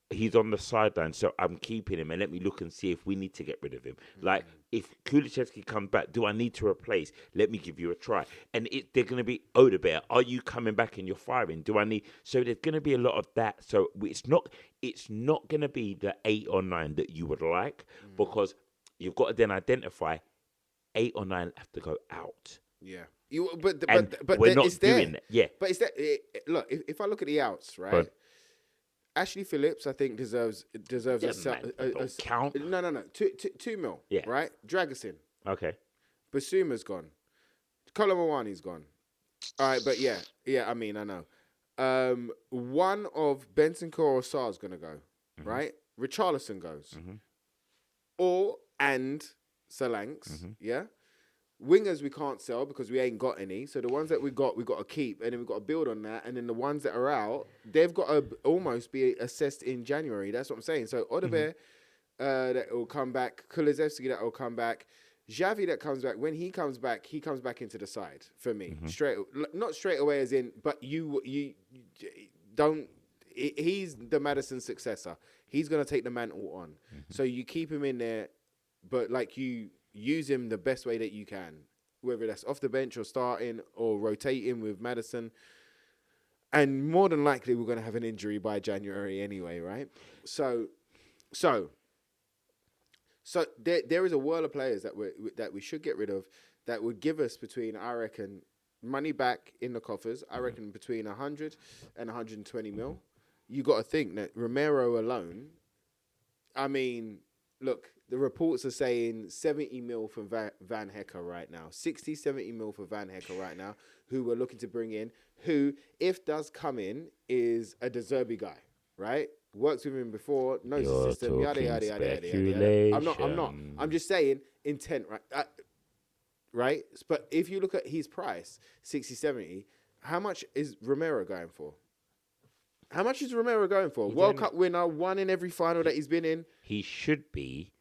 Speaker 3: He's on the sideline, so I'm keeping him, and let me look and see if we need to get rid of him. Like, if Kulusevski comes back, do I need to replace? Let me give you a try. And they're going to be, Odebear, are you coming back and you're firing? Do I need... So there's going to be a lot of that. So it's not going to be the 8 or 9 that you would like, because you've got to then identify 8 or 9 have to go out.
Speaker 1: Yeah,
Speaker 3: But we're not doing that. Yeah.
Speaker 1: But it's that. Look, if I look at the outs, right?
Speaker 3: But,
Speaker 1: Ashley Phillips, I think deserves a
Speaker 3: count.
Speaker 1: No. 2 mil.
Speaker 3: Yeah.
Speaker 1: Right. Dragusin.
Speaker 3: Okay.
Speaker 1: Basuma's gone. Kolomawani's gone. All right, but yeah. I mean, I know. One of Bentancur or Sarr's gonna go. Right. Richarlison goes. And Solanks. Yeah. Wingers we can't sell because we ain't got any. So the ones that we got to keep, and then we've got to build on that. And then the ones that are out, they've got to almost be assessed in January. That's what I'm saying. So Odebear, that will come back. Kulusevski that will come back. Xavi that comes back. When he comes back into the side for me. Not straight away as in, but you don't. He's the Maddison successor. He's gonna take the mantle on. So you keep him in there, but like you use him the best way that you can, whether that's off the bench or starting or rotating with Maddison. And more than likely, we're going to have an injury by January anyway, right? So there is a whirl of players that we should get rid of that would give us between, I reckon, money back in the coffers. I reckon between 100 and 120 mil. You got to think that Romero alone, I mean, look, the reports are saying 70 mil for Van Hecker right now. 60, 70 mil for Van Hecker right now, who we're looking to bring in, who, if does come in, is a De Zerbi guy, right? Works with him before, knows the system, yada, yada, yada, yada. I'm not. I'm just saying intent, right? Right? But if you look at his price, 60, 70, how much is Romero going for? How much is Romero going for? World Cup winner, one in every final that he's been in.
Speaker 3: He should be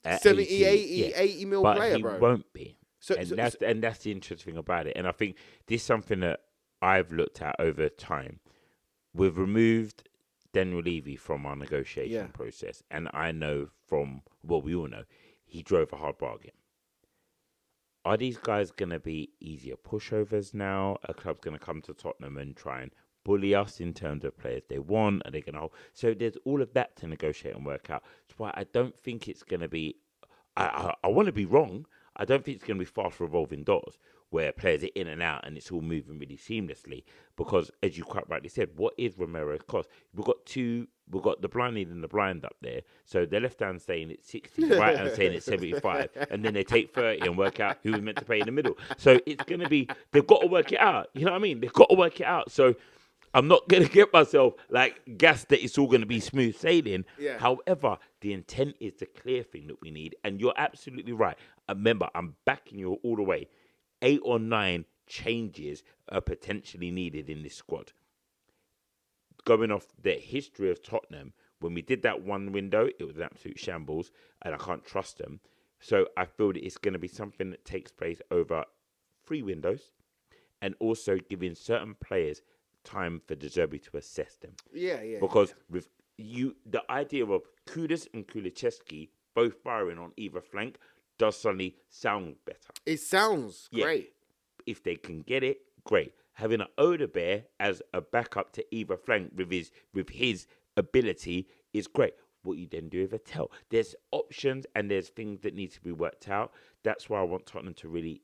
Speaker 1: 70, 80 mil
Speaker 3: but
Speaker 1: player,
Speaker 3: he
Speaker 1: bro.
Speaker 3: won't be.
Speaker 1: So
Speaker 3: that's the interesting thing about it. And I think this is something that I've looked at over time. We've removed Daniel Levy from our negotiation process. And I know we all know, he drove a hard bargain. Are these guys going to be easier pushovers now? A club's going to come to Tottenham and try and bully us in terms of players they want? Are they going to hold? So there's all of that to negotiate and work out. That's why I don't think it's going to be... I want to be wrong. I don't think it's going to be fast revolving doors where players are in and out and it's all moving really seamlessly. Because, as you quite rightly said, what is Romero's cost? We've got the blind leading the blind up there. So the left hand saying it's 60, the right hand saying it's 75, and then they take 30 and work out who was meant to pay in the middle. So it's going to be, they've got to work it out. You know what I mean? They've got to work it out. So I'm not going to get myself like gassed that it's all going to be smooth sailing.
Speaker 1: Yeah.
Speaker 3: However, the intent is the clear thing that we need. And you're absolutely right. Remember, I'm backing you all the way. 8 or 9 changes are potentially needed in this squad. Going off the history of Tottenham, when we did that one window, it was an absolute shambles, and I can't trust them. So I feel that it's going to be something that takes place over 3 windows, and also giving certain players time for De Zerbi to assess them.
Speaker 1: Yeah.
Speaker 3: Because with the idea of Kudus and Kulusevski both firing on either flank does suddenly sound better.
Speaker 1: It sounds great.
Speaker 3: If they can get it, great. Having an Odebear as a backup to either flank with his ability is great. what you then do with a tell. There's options and there's things that need to be worked out. That's why I want Tottenham to really.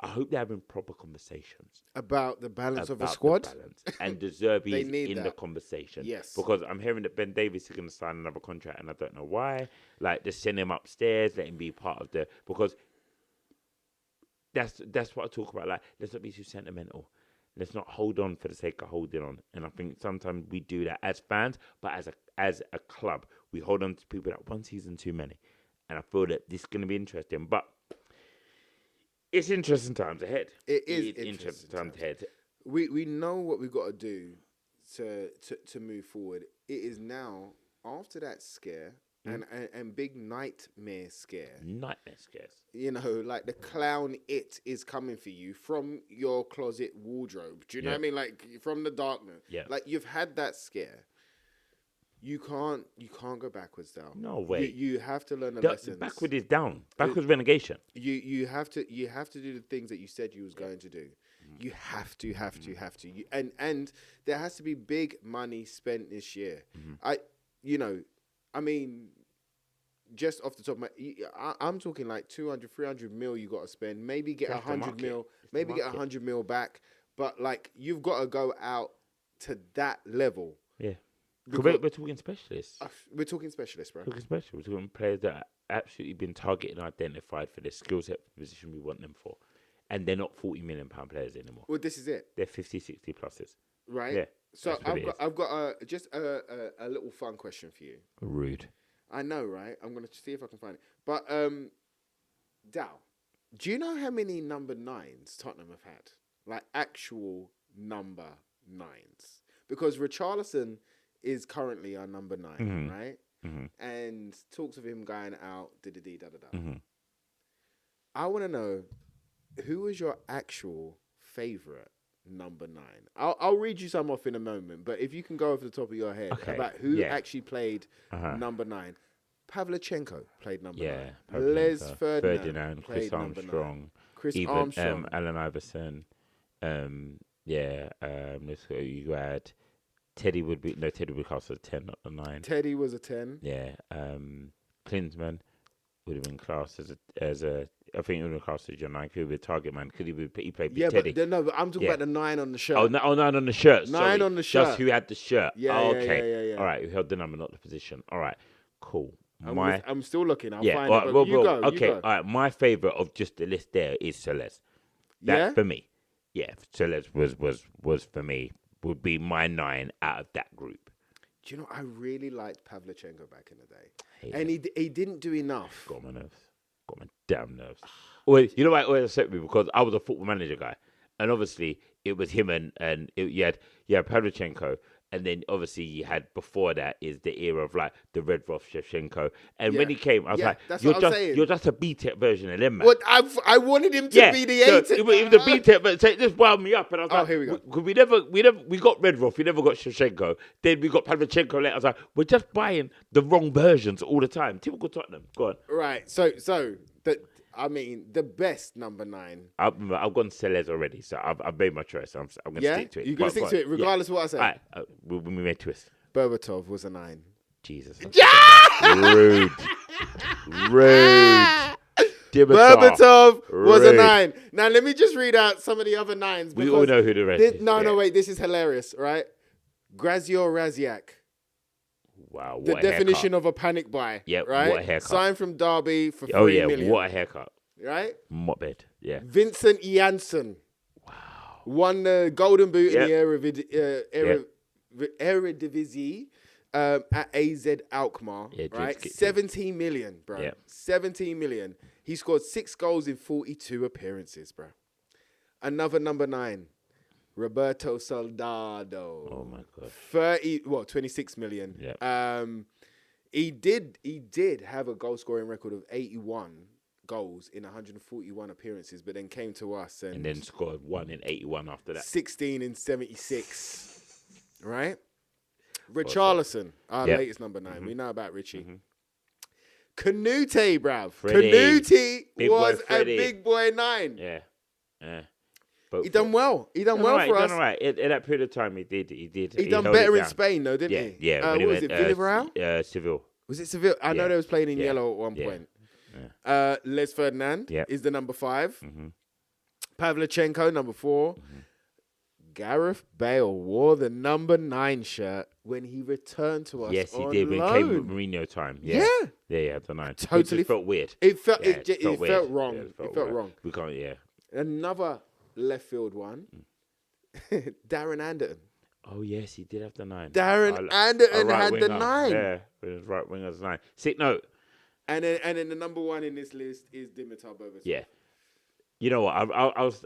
Speaker 3: I hope they're having proper conversations
Speaker 1: about the balance of the
Speaker 3: about
Speaker 1: squad.
Speaker 3: the balance. And De Zerbi
Speaker 1: They
Speaker 3: is
Speaker 1: need
Speaker 3: in the
Speaker 1: that.
Speaker 3: conversation.
Speaker 1: Yes.
Speaker 3: Because I'm hearing that Ben Davies is going to sign another contract, and I don't know why. Like, just send him upstairs, let him be part of the. Because that's what I talk about. Like, let's not be too sentimental. Let's not hold on for the sake of holding on. And I think sometimes we do that as fans, but as a club, we hold on to people that one season too many. And I feel that this is going to be interesting. But it's interesting times ahead.
Speaker 1: It is
Speaker 3: interesting times ahead.
Speaker 1: We know what we've got to do to move forward. It is now, after that scare, and big nightmare scare.
Speaker 3: Nightmare scares.
Speaker 1: You know, like the clown it is coming for you from your closet wardrobe. Do you know what I mean? Like from the darkness.
Speaker 3: Yeah.
Speaker 1: Like you've had that scare. You can't go backwards now.
Speaker 3: No way.
Speaker 1: You have to learn the lessons.
Speaker 3: Backward is down. Backwards relegation.
Speaker 1: You have to do the things that you said you was going to do. You have to. And there has to be big money spent this year. I mean, just off the top of I'm talking like 200, 300 mil you got to spend. Maybe get 100 mil. Maybe get 100 mil back. But like you've got to go out to that level.
Speaker 3: Yeah. We're talking specialists.
Speaker 1: We're talking specialists, bro.
Speaker 3: We're talking players that are absolutely been targeted and identified for the skill set for the position we want them for. And they're not £40 million players anymore.
Speaker 1: Well, this is it.
Speaker 3: They're 50, 60 pluses.
Speaker 1: Right?
Speaker 3: Yeah.
Speaker 1: So I've got just a little fun question for you.
Speaker 3: Rude.
Speaker 1: I know, right? I'm going to see if I can find it. But, Dow, do you know how many number 9s Tottenham have had? Like actual number 9s? Because Richarlison is currently our number 9, right? Mm-hmm. And talks of him going out, da-da-da-da-da. Mm-hmm. I want to know, who was your actual favourite number 9? I'll read you some off in a moment, but if you can go over the top of your head about who actually played number 9. Pavlyuchenko played number 9. Les Ferdinand
Speaker 3: Chris
Speaker 1: played number
Speaker 3: Armstrong.
Speaker 1: 9. Chris
Speaker 3: even,
Speaker 1: Armstrong.
Speaker 3: Allen Iverson. Let's go. You had Teddy would be classed as a 10, not a 9.
Speaker 1: Teddy was a 10.
Speaker 3: Yeah. Klinsmann would have been classed as a. I think he would have been classed as your 9. He would be a target man because he played with Teddy.
Speaker 1: But I'm talking about the 9 on the shirt.
Speaker 3: Oh, 9 on the shirt.
Speaker 1: 9 on the shirt.
Speaker 3: Just who had the shirt.
Speaker 1: Yeah.
Speaker 3: Okay. All right. Who held the number, not the position. All right. Cool.
Speaker 1: I'm still looking. I'll find it.
Speaker 3: Well,
Speaker 1: you go.
Speaker 3: Okay. All right. My favourite of just the list there is Celeste. That for me. Yeah. Celeste was for me. Would be my 9 out of that group.
Speaker 1: Do you know, I really liked Pavlyuchenko back in the day. And he didn't do enough.
Speaker 3: Got my nerves. Got my damn nerves. Well, you know why it always upset me? Because I was a football manager guy. And obviously, it was him you had Pavlyuchenko. And then obviously you had before that is the era of like the Redroth Shevchenko. And when he came, I was like, you're just a B-Tech version of them, man.
Speaker 1: What I wanted him to be the A-Tech.
Speaker 3: Even the B-Tech, but it just wound me up. And I was like,
Speaker 1: here we go.
Speaker 3: We got Redroth, we never got Shevchenko. Then we got Pavlyuchenko later. I was like, we're just buying the wrong versions all the time. Typical Tottenham. Go on.
Speaker 1: Right. So the best number 9.
Speaker 3: I've gone Celeste already, so I've made my choice. I'm going to stick to it.
Speaker 1: You're going to stick to it, regardless of what I say?
Speaker 3: All right, we made a twist.
Speaker 1: Berbatov was a 9.
Speaker 3: Jesus. Rude.
Speaker 1: Berbatov was a 9. Now, let me just read out some of the other 9s.
Speaker 3: We all know who the rest is.
Speaker 1: No, wait. This is hilarious, right? Grazio Raziak.
Speaker 3: Wow,
Speaker 1: the definition of a panic buy.
Speaker 3: Yeah,
Speaker 1: right?
Speaker 3: What a haircut.
Speaker 1: Signed from Derby for $3 million.
Speaker 3: What a haircut.
Speaker 1: Right?
Speaker 3: Mop bed, yeah.
Speaker 1: Vincent Janssen.
Speaker 3: Wow.
Speaker 1: Won the Golden Boot in the Eredivisie at AZ Alkmaar. Yeah, right? 17 million, bro. Yeah. 17 million. He scored 6 goals in 42 appearances, bro. Another number 9. Roberto Soldado.
Speaker 3: Oh my God.
Speaker 1: 26 million.
Speaker 3: Yeah.
Speaker 1: He did have a goal scoring record of 81 goals in 141 appearances, but then came to us and
Speaker 3: then scored 1 in 81 after that.
Speaker 1: 16 in 76. Right? Richarlison, our latest number 9. Mm-hmm. We know about Richie. Mm-hmm. Canute, bruv. Canute was a big boy 9.
Speaker 3: Yeah. Both
Speaker 1: He done well. He done
Speaker 3: Done
Speaker 1: well
Speaker 3: all right,
Speaker 1: for
Speaker 3: done
Speaker 1: us.
Speaker 3: all right. In that period of time, he did. He
Speaker 1: He done
Speaker 3: held
Speaker 1: better
Speaker 3: it
Speaker 1: in
Speaker 3: down.
Speaker 1: Spain, though, didn't he?
Speaker 3: Yeah. When he
Speaker 1: what was
Speaker 3: went,
Speaker 1: it, Villarreal?
Speaker 3: Seville.
Speaker 1: Was it Seville? I know
Speaker 3: Yeah.
Speaker 1: they was playing in
Speaker 3: Yeah.
Speaker 1: yellow at one
Speaker 3: Yeah.
Speaker 1: point.
Speaker 3: Yeah.
Speaker 1: Les Ferdinand
Speaker 3: Yeah.
Speaker 1: is the number 5.
Speaker 3: Mm-hmm.
Speaker 1: Pavlyuchenko, number 4.
Speaker 3: Mm-hmm.
Speaker 1: Gareth Bale wore the number 9 shirt when he returned to us.
Speaker 3: Yes, he
Speaker 1: on
Speaker 3: did. When he came with
Speaker 1: loan.
Speaker 3: Mourinho time.
Speaker 1: Yeah.
Speaker 3: Yeah, the 9.
Speaker 1: Totally
Speaker 3: It just felt weird.
Speaker 1: It felt
Speaker 3: Yeah,
Speaker 1: it felt wrong.
Speaker 3: Yeah,
Speaker 1: it felt wrong.
Speaker 3: We can't. Yeah.
Speaker 1: Another left field one. Darren Anderton.
Speaker 3: Oh yes, he did have the 9.
Speaker 1: Darren Anderton had the
Speaker 3: winger.
Speaker 1: 9.
Speaker 3: Yeah, with his right winger's 9. Sick note.
Speaker 1: And then the number 1 in this list is Dimitar Berbatov.
Speaker 3: Yeah. You know what? I was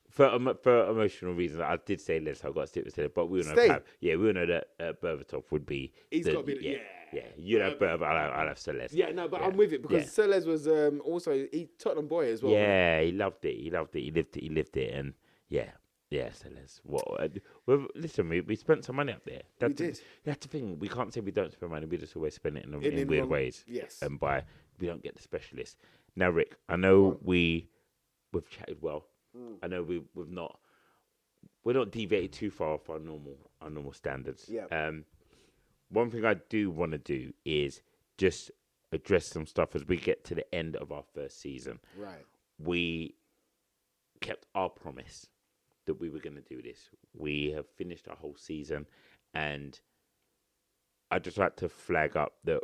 Speaker 3: for emotional reasons. I did say Les. I got to stick with it, but we all know. We all know that Berbatov would be.
Speaker 1: He's got to be.
Speaker 3: Yeah. You'd have Berbatov. I'll have Celeste.
Speaker 1: Yeah, no, but I'm with it because Celeste was also Tottenham boy as well.
Speaker 3: Yeah, he loved it. He lived it, and yeah, Celeste. Listen, we spent some money up there.
Speaker 1: We did.
Speaker 3: That's the thing. We can't say we don't spend money. We just always spend it in weird ways.
Speaker 1: Yes.
Speaker 3: And we don't get the specialist. Now, Rick, I know we've chatted well. I know we're not deviated too far off our normal standards.
Speaker 1: Yeah.
Speaker 3: One thing I do want to do is just address some stuff as we get to the end of our first season.
Speaker 1: Right.
Speaker 3: We kept our promise that we were going to do this. We have finished our whole season, and I'd just like to flag up that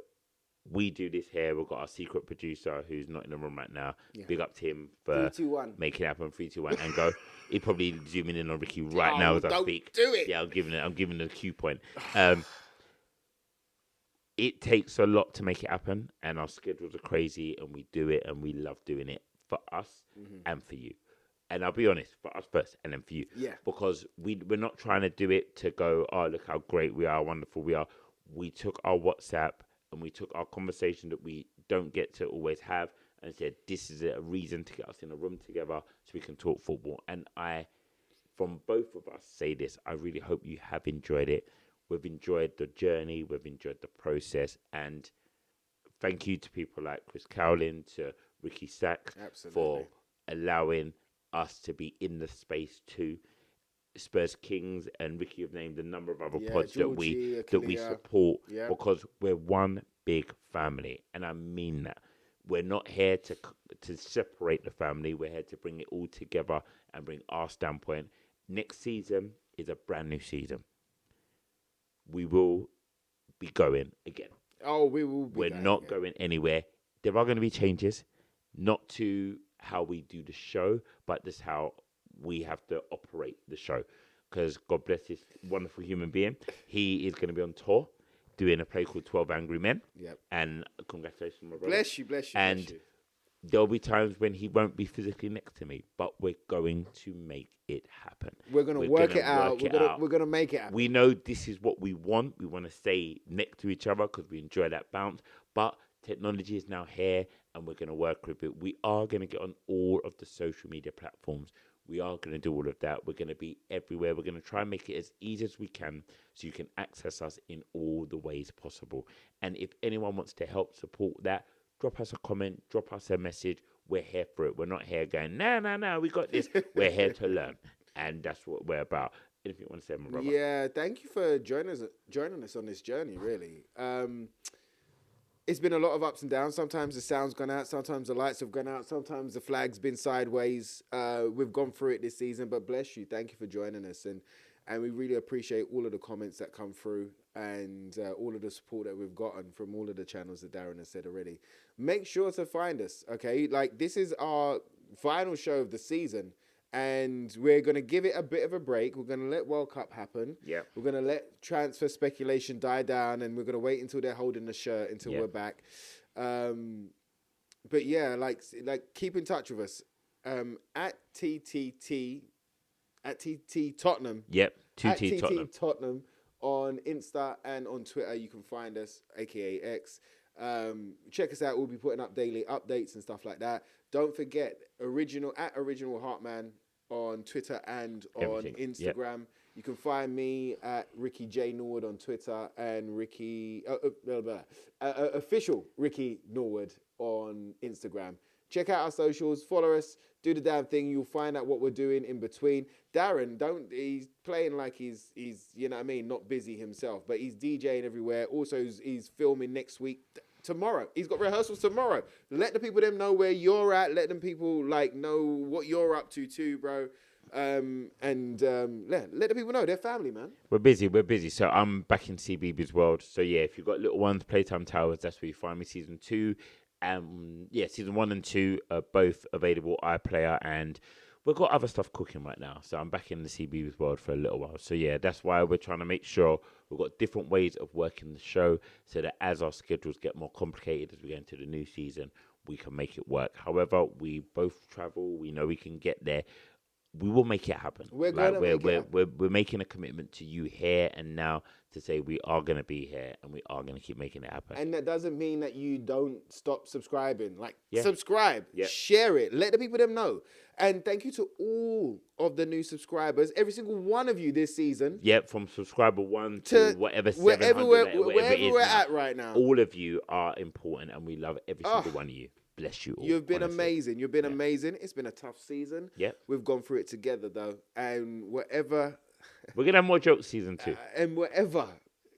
Speaker 3: we do this here. We've got our secret producer who's not in the room right now. Yeah. Big up to him for
Speaker 1: 3, 2, 1.
Speaker 3: making it happen. 3, 2, 1, and go. He's probably zooming in on Ricky right now as I speak.
Speaker 1: Do it.
Speaker 3: Yeah, I'm giving the cue point. It takes a lot to make it happen, and our schedules are crazy, and we do it, and we love doing it for us and for you. And I'll be honest, for us first, and then for you.
Speaker 1: Yeah.
Speaker 3: Because we're not trying to do it to go, oh, look how great we are, how wonderful we are. We took our WhatsApp and we took our conversation that we don't get to always have and said, this is a reason to get us in a room together so we can talk football. And I, from both of us, say this, I really hope you have enjoyed it. We've enjoyed the journey. We've enjoyed the process. And thank you to people like Chris Cowlin, to Ricky Sachs for allowing us to be in the space too. Spurs Kings and Ricky have named a number of other pods Georgie, that we support because we're one big family, and I mean that. We're not here to separate the family. We're here to bring it all together and bring our standpoint. Next season is a brand new season. We will be going again.
Speaker 1: Oh, we will be.
Speaker 3: We're not going anywhere. There are going to be changes, not to how we do the show, but just how we have to operate the show. Because God bless this wonderful human being. He is going to be on tour doing a play called 12 Angry Men.
Speaker 1: Yep.
Speaker 3: And congratulations, my brother.
Speaker 1: Bless you.
Speaker 3: And there'll be times when he won't be physically next to me, but we're going to make it happen.
Speaker 1: We're going to work it out. We're going to make it happen.
Speaker 3: We know this is what we want. We want to stay next to each other because we enjoy that bounce. But technology is now here, and we're going to work with it. We are going to get on all of the social media platforms. We are going to do all of that. We're going to be everywhere. We're going to try and make it as easy as we can so you can access us in all the ways possible. And if anyone wants to help support that, drop us a comment, drop us a message. We're here for it. We're not here going, no, we got this. We're here to learn. And that's what we're about. Anything you want to say, my brother?
Speaker 1: Yeah, thank you for joining us on this journey, really. It's been a lot of ups and downs. Sometimes the sound's gone out. Sometimes the lights have gone out. Sometimes the flag's been sideways. We've gone through it this season, but bless you. Thank you for joining us. And we really appreciate all of the comments that come through and all of the support that we've gotten from all of the channels that Darren has said already. Make sure to find us, okay? Like, this is our final show of the season. And we're going to give it a bit of a break. We're going to let World Cup happen.
Speaker 3: Yeah.
Speaker 1: We're going to let transfer speculation die down, and we're going to wait until they're holding the shirt until we're back. But yeah, like keep in touch with us at TT Tottenham.
Speaker 3: Yep.
Speaker 1: At TT Tottenham on Insta and on Twitter. You can find us, aka X. Check us out. We'll be putting up daily updates and stuff like that. Don't forget Original Heartman on Twitter and on Instagram. Yep. You can find me at Ricky J Norwood on Twitter and official Ricky Norwood on Instagram. Check out our socials, follow us, do the damn thing. You'll find out what we're doing in between. Darren, he's playing like he's you know what I mean, not busy himself, but he's DJing everywhere. Also, he's filming next week. Tomorrow, he's got rehearsals tomorrow. Let the people them know where you're at. Let them people know what you're up to too, bro. Let the people know they're family, man.
Speaker 3: We're busy. So I'm back in CBeebies world. So yeah, if you've got little ones, Playtime Towers, that's where you find me. Season 2, season 1 and 2 are both available. iPlayer, and we've got other stuff cooking right now. So I'm back in the CBeebies world for a little while. So yeah, that's why we're trying to make sure we've got different ways of working the show, so that as our schedules get more complicated as we go into the new season, we can make it work. However, we both travel. We know we can get there. We will make it happen.
Speaker 1: We're
Speaker 3: making a commitment to you here and now to say we are going to be here and we are going to keep making it happen.
Speaker 1: And that doesn't mean that you don't stop subscribing. Subscribe,
Speaker 3: Yeah.
Speaker 1: Share it, let the people them know. And thank you to all of the new subscribers, every single one of you this season.
Speaker 3: Yep, from subscriber 1 to whatever 700,
Speaker 1: wherever we're at right now.
Speaker 3: All of you are important, and we love every single one of you. Bless you all.
Speaker 1: You've been amazing. You've been amazing. It's been a tough season.
Speaker 3: Yep.
Speaker 1: We've gone through it together, though. And whatever...
Speaker 3: We're going to have more jokes season 2.
Speaker 1: And whatever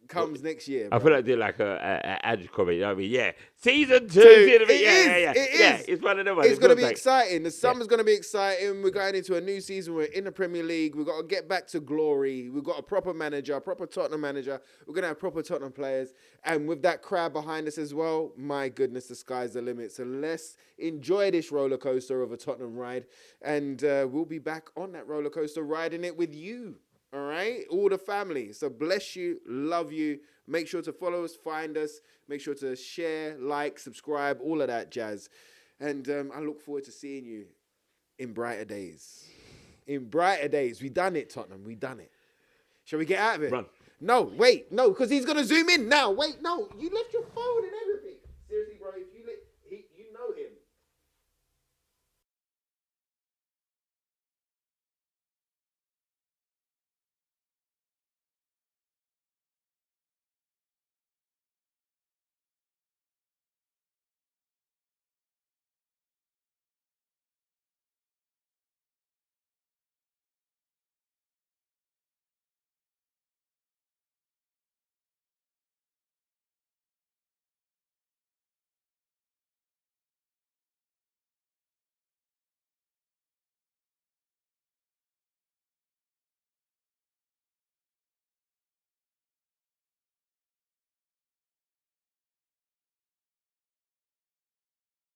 Speaker 1: comes next year,
Speaker 3: I
Speaker 1: bro.
Speaker 3: feel like they're like a ad comment. You know what I mean? Yeah. Season 2.
Speaker 1: It
Speaker 3: Yeah,
Speaker 1: is.
Speaker 3: it's one of them.
Speaker 1: It's going to be exciting. The summer's going to be exciting. We're going into a new season. We're in the Premier League. We've got to get back to glory. We've got a proper manager, a proper Tottenham manager. We're going to have proper Tottenham players. And with that crowd behind us as well, my goodness, the sky's the limit. So let's enjoy this roller coaster of a Tottenham ride. And we'll be back on that roller coaster riding it with you. All right? All the family. So bless you. Love you. Make sure to follow us, find us. Make sure to share, like, subscribe, all of that jazz. And I look forward to seeing you in brighter days. In brighter days. We done it, Tottenham. We done it. Shall we get out of it?
Speaker 3: Run.
Speaker 1: No, wait. No, because he's going to zoom in now. Wait, no. You left your phone and everything.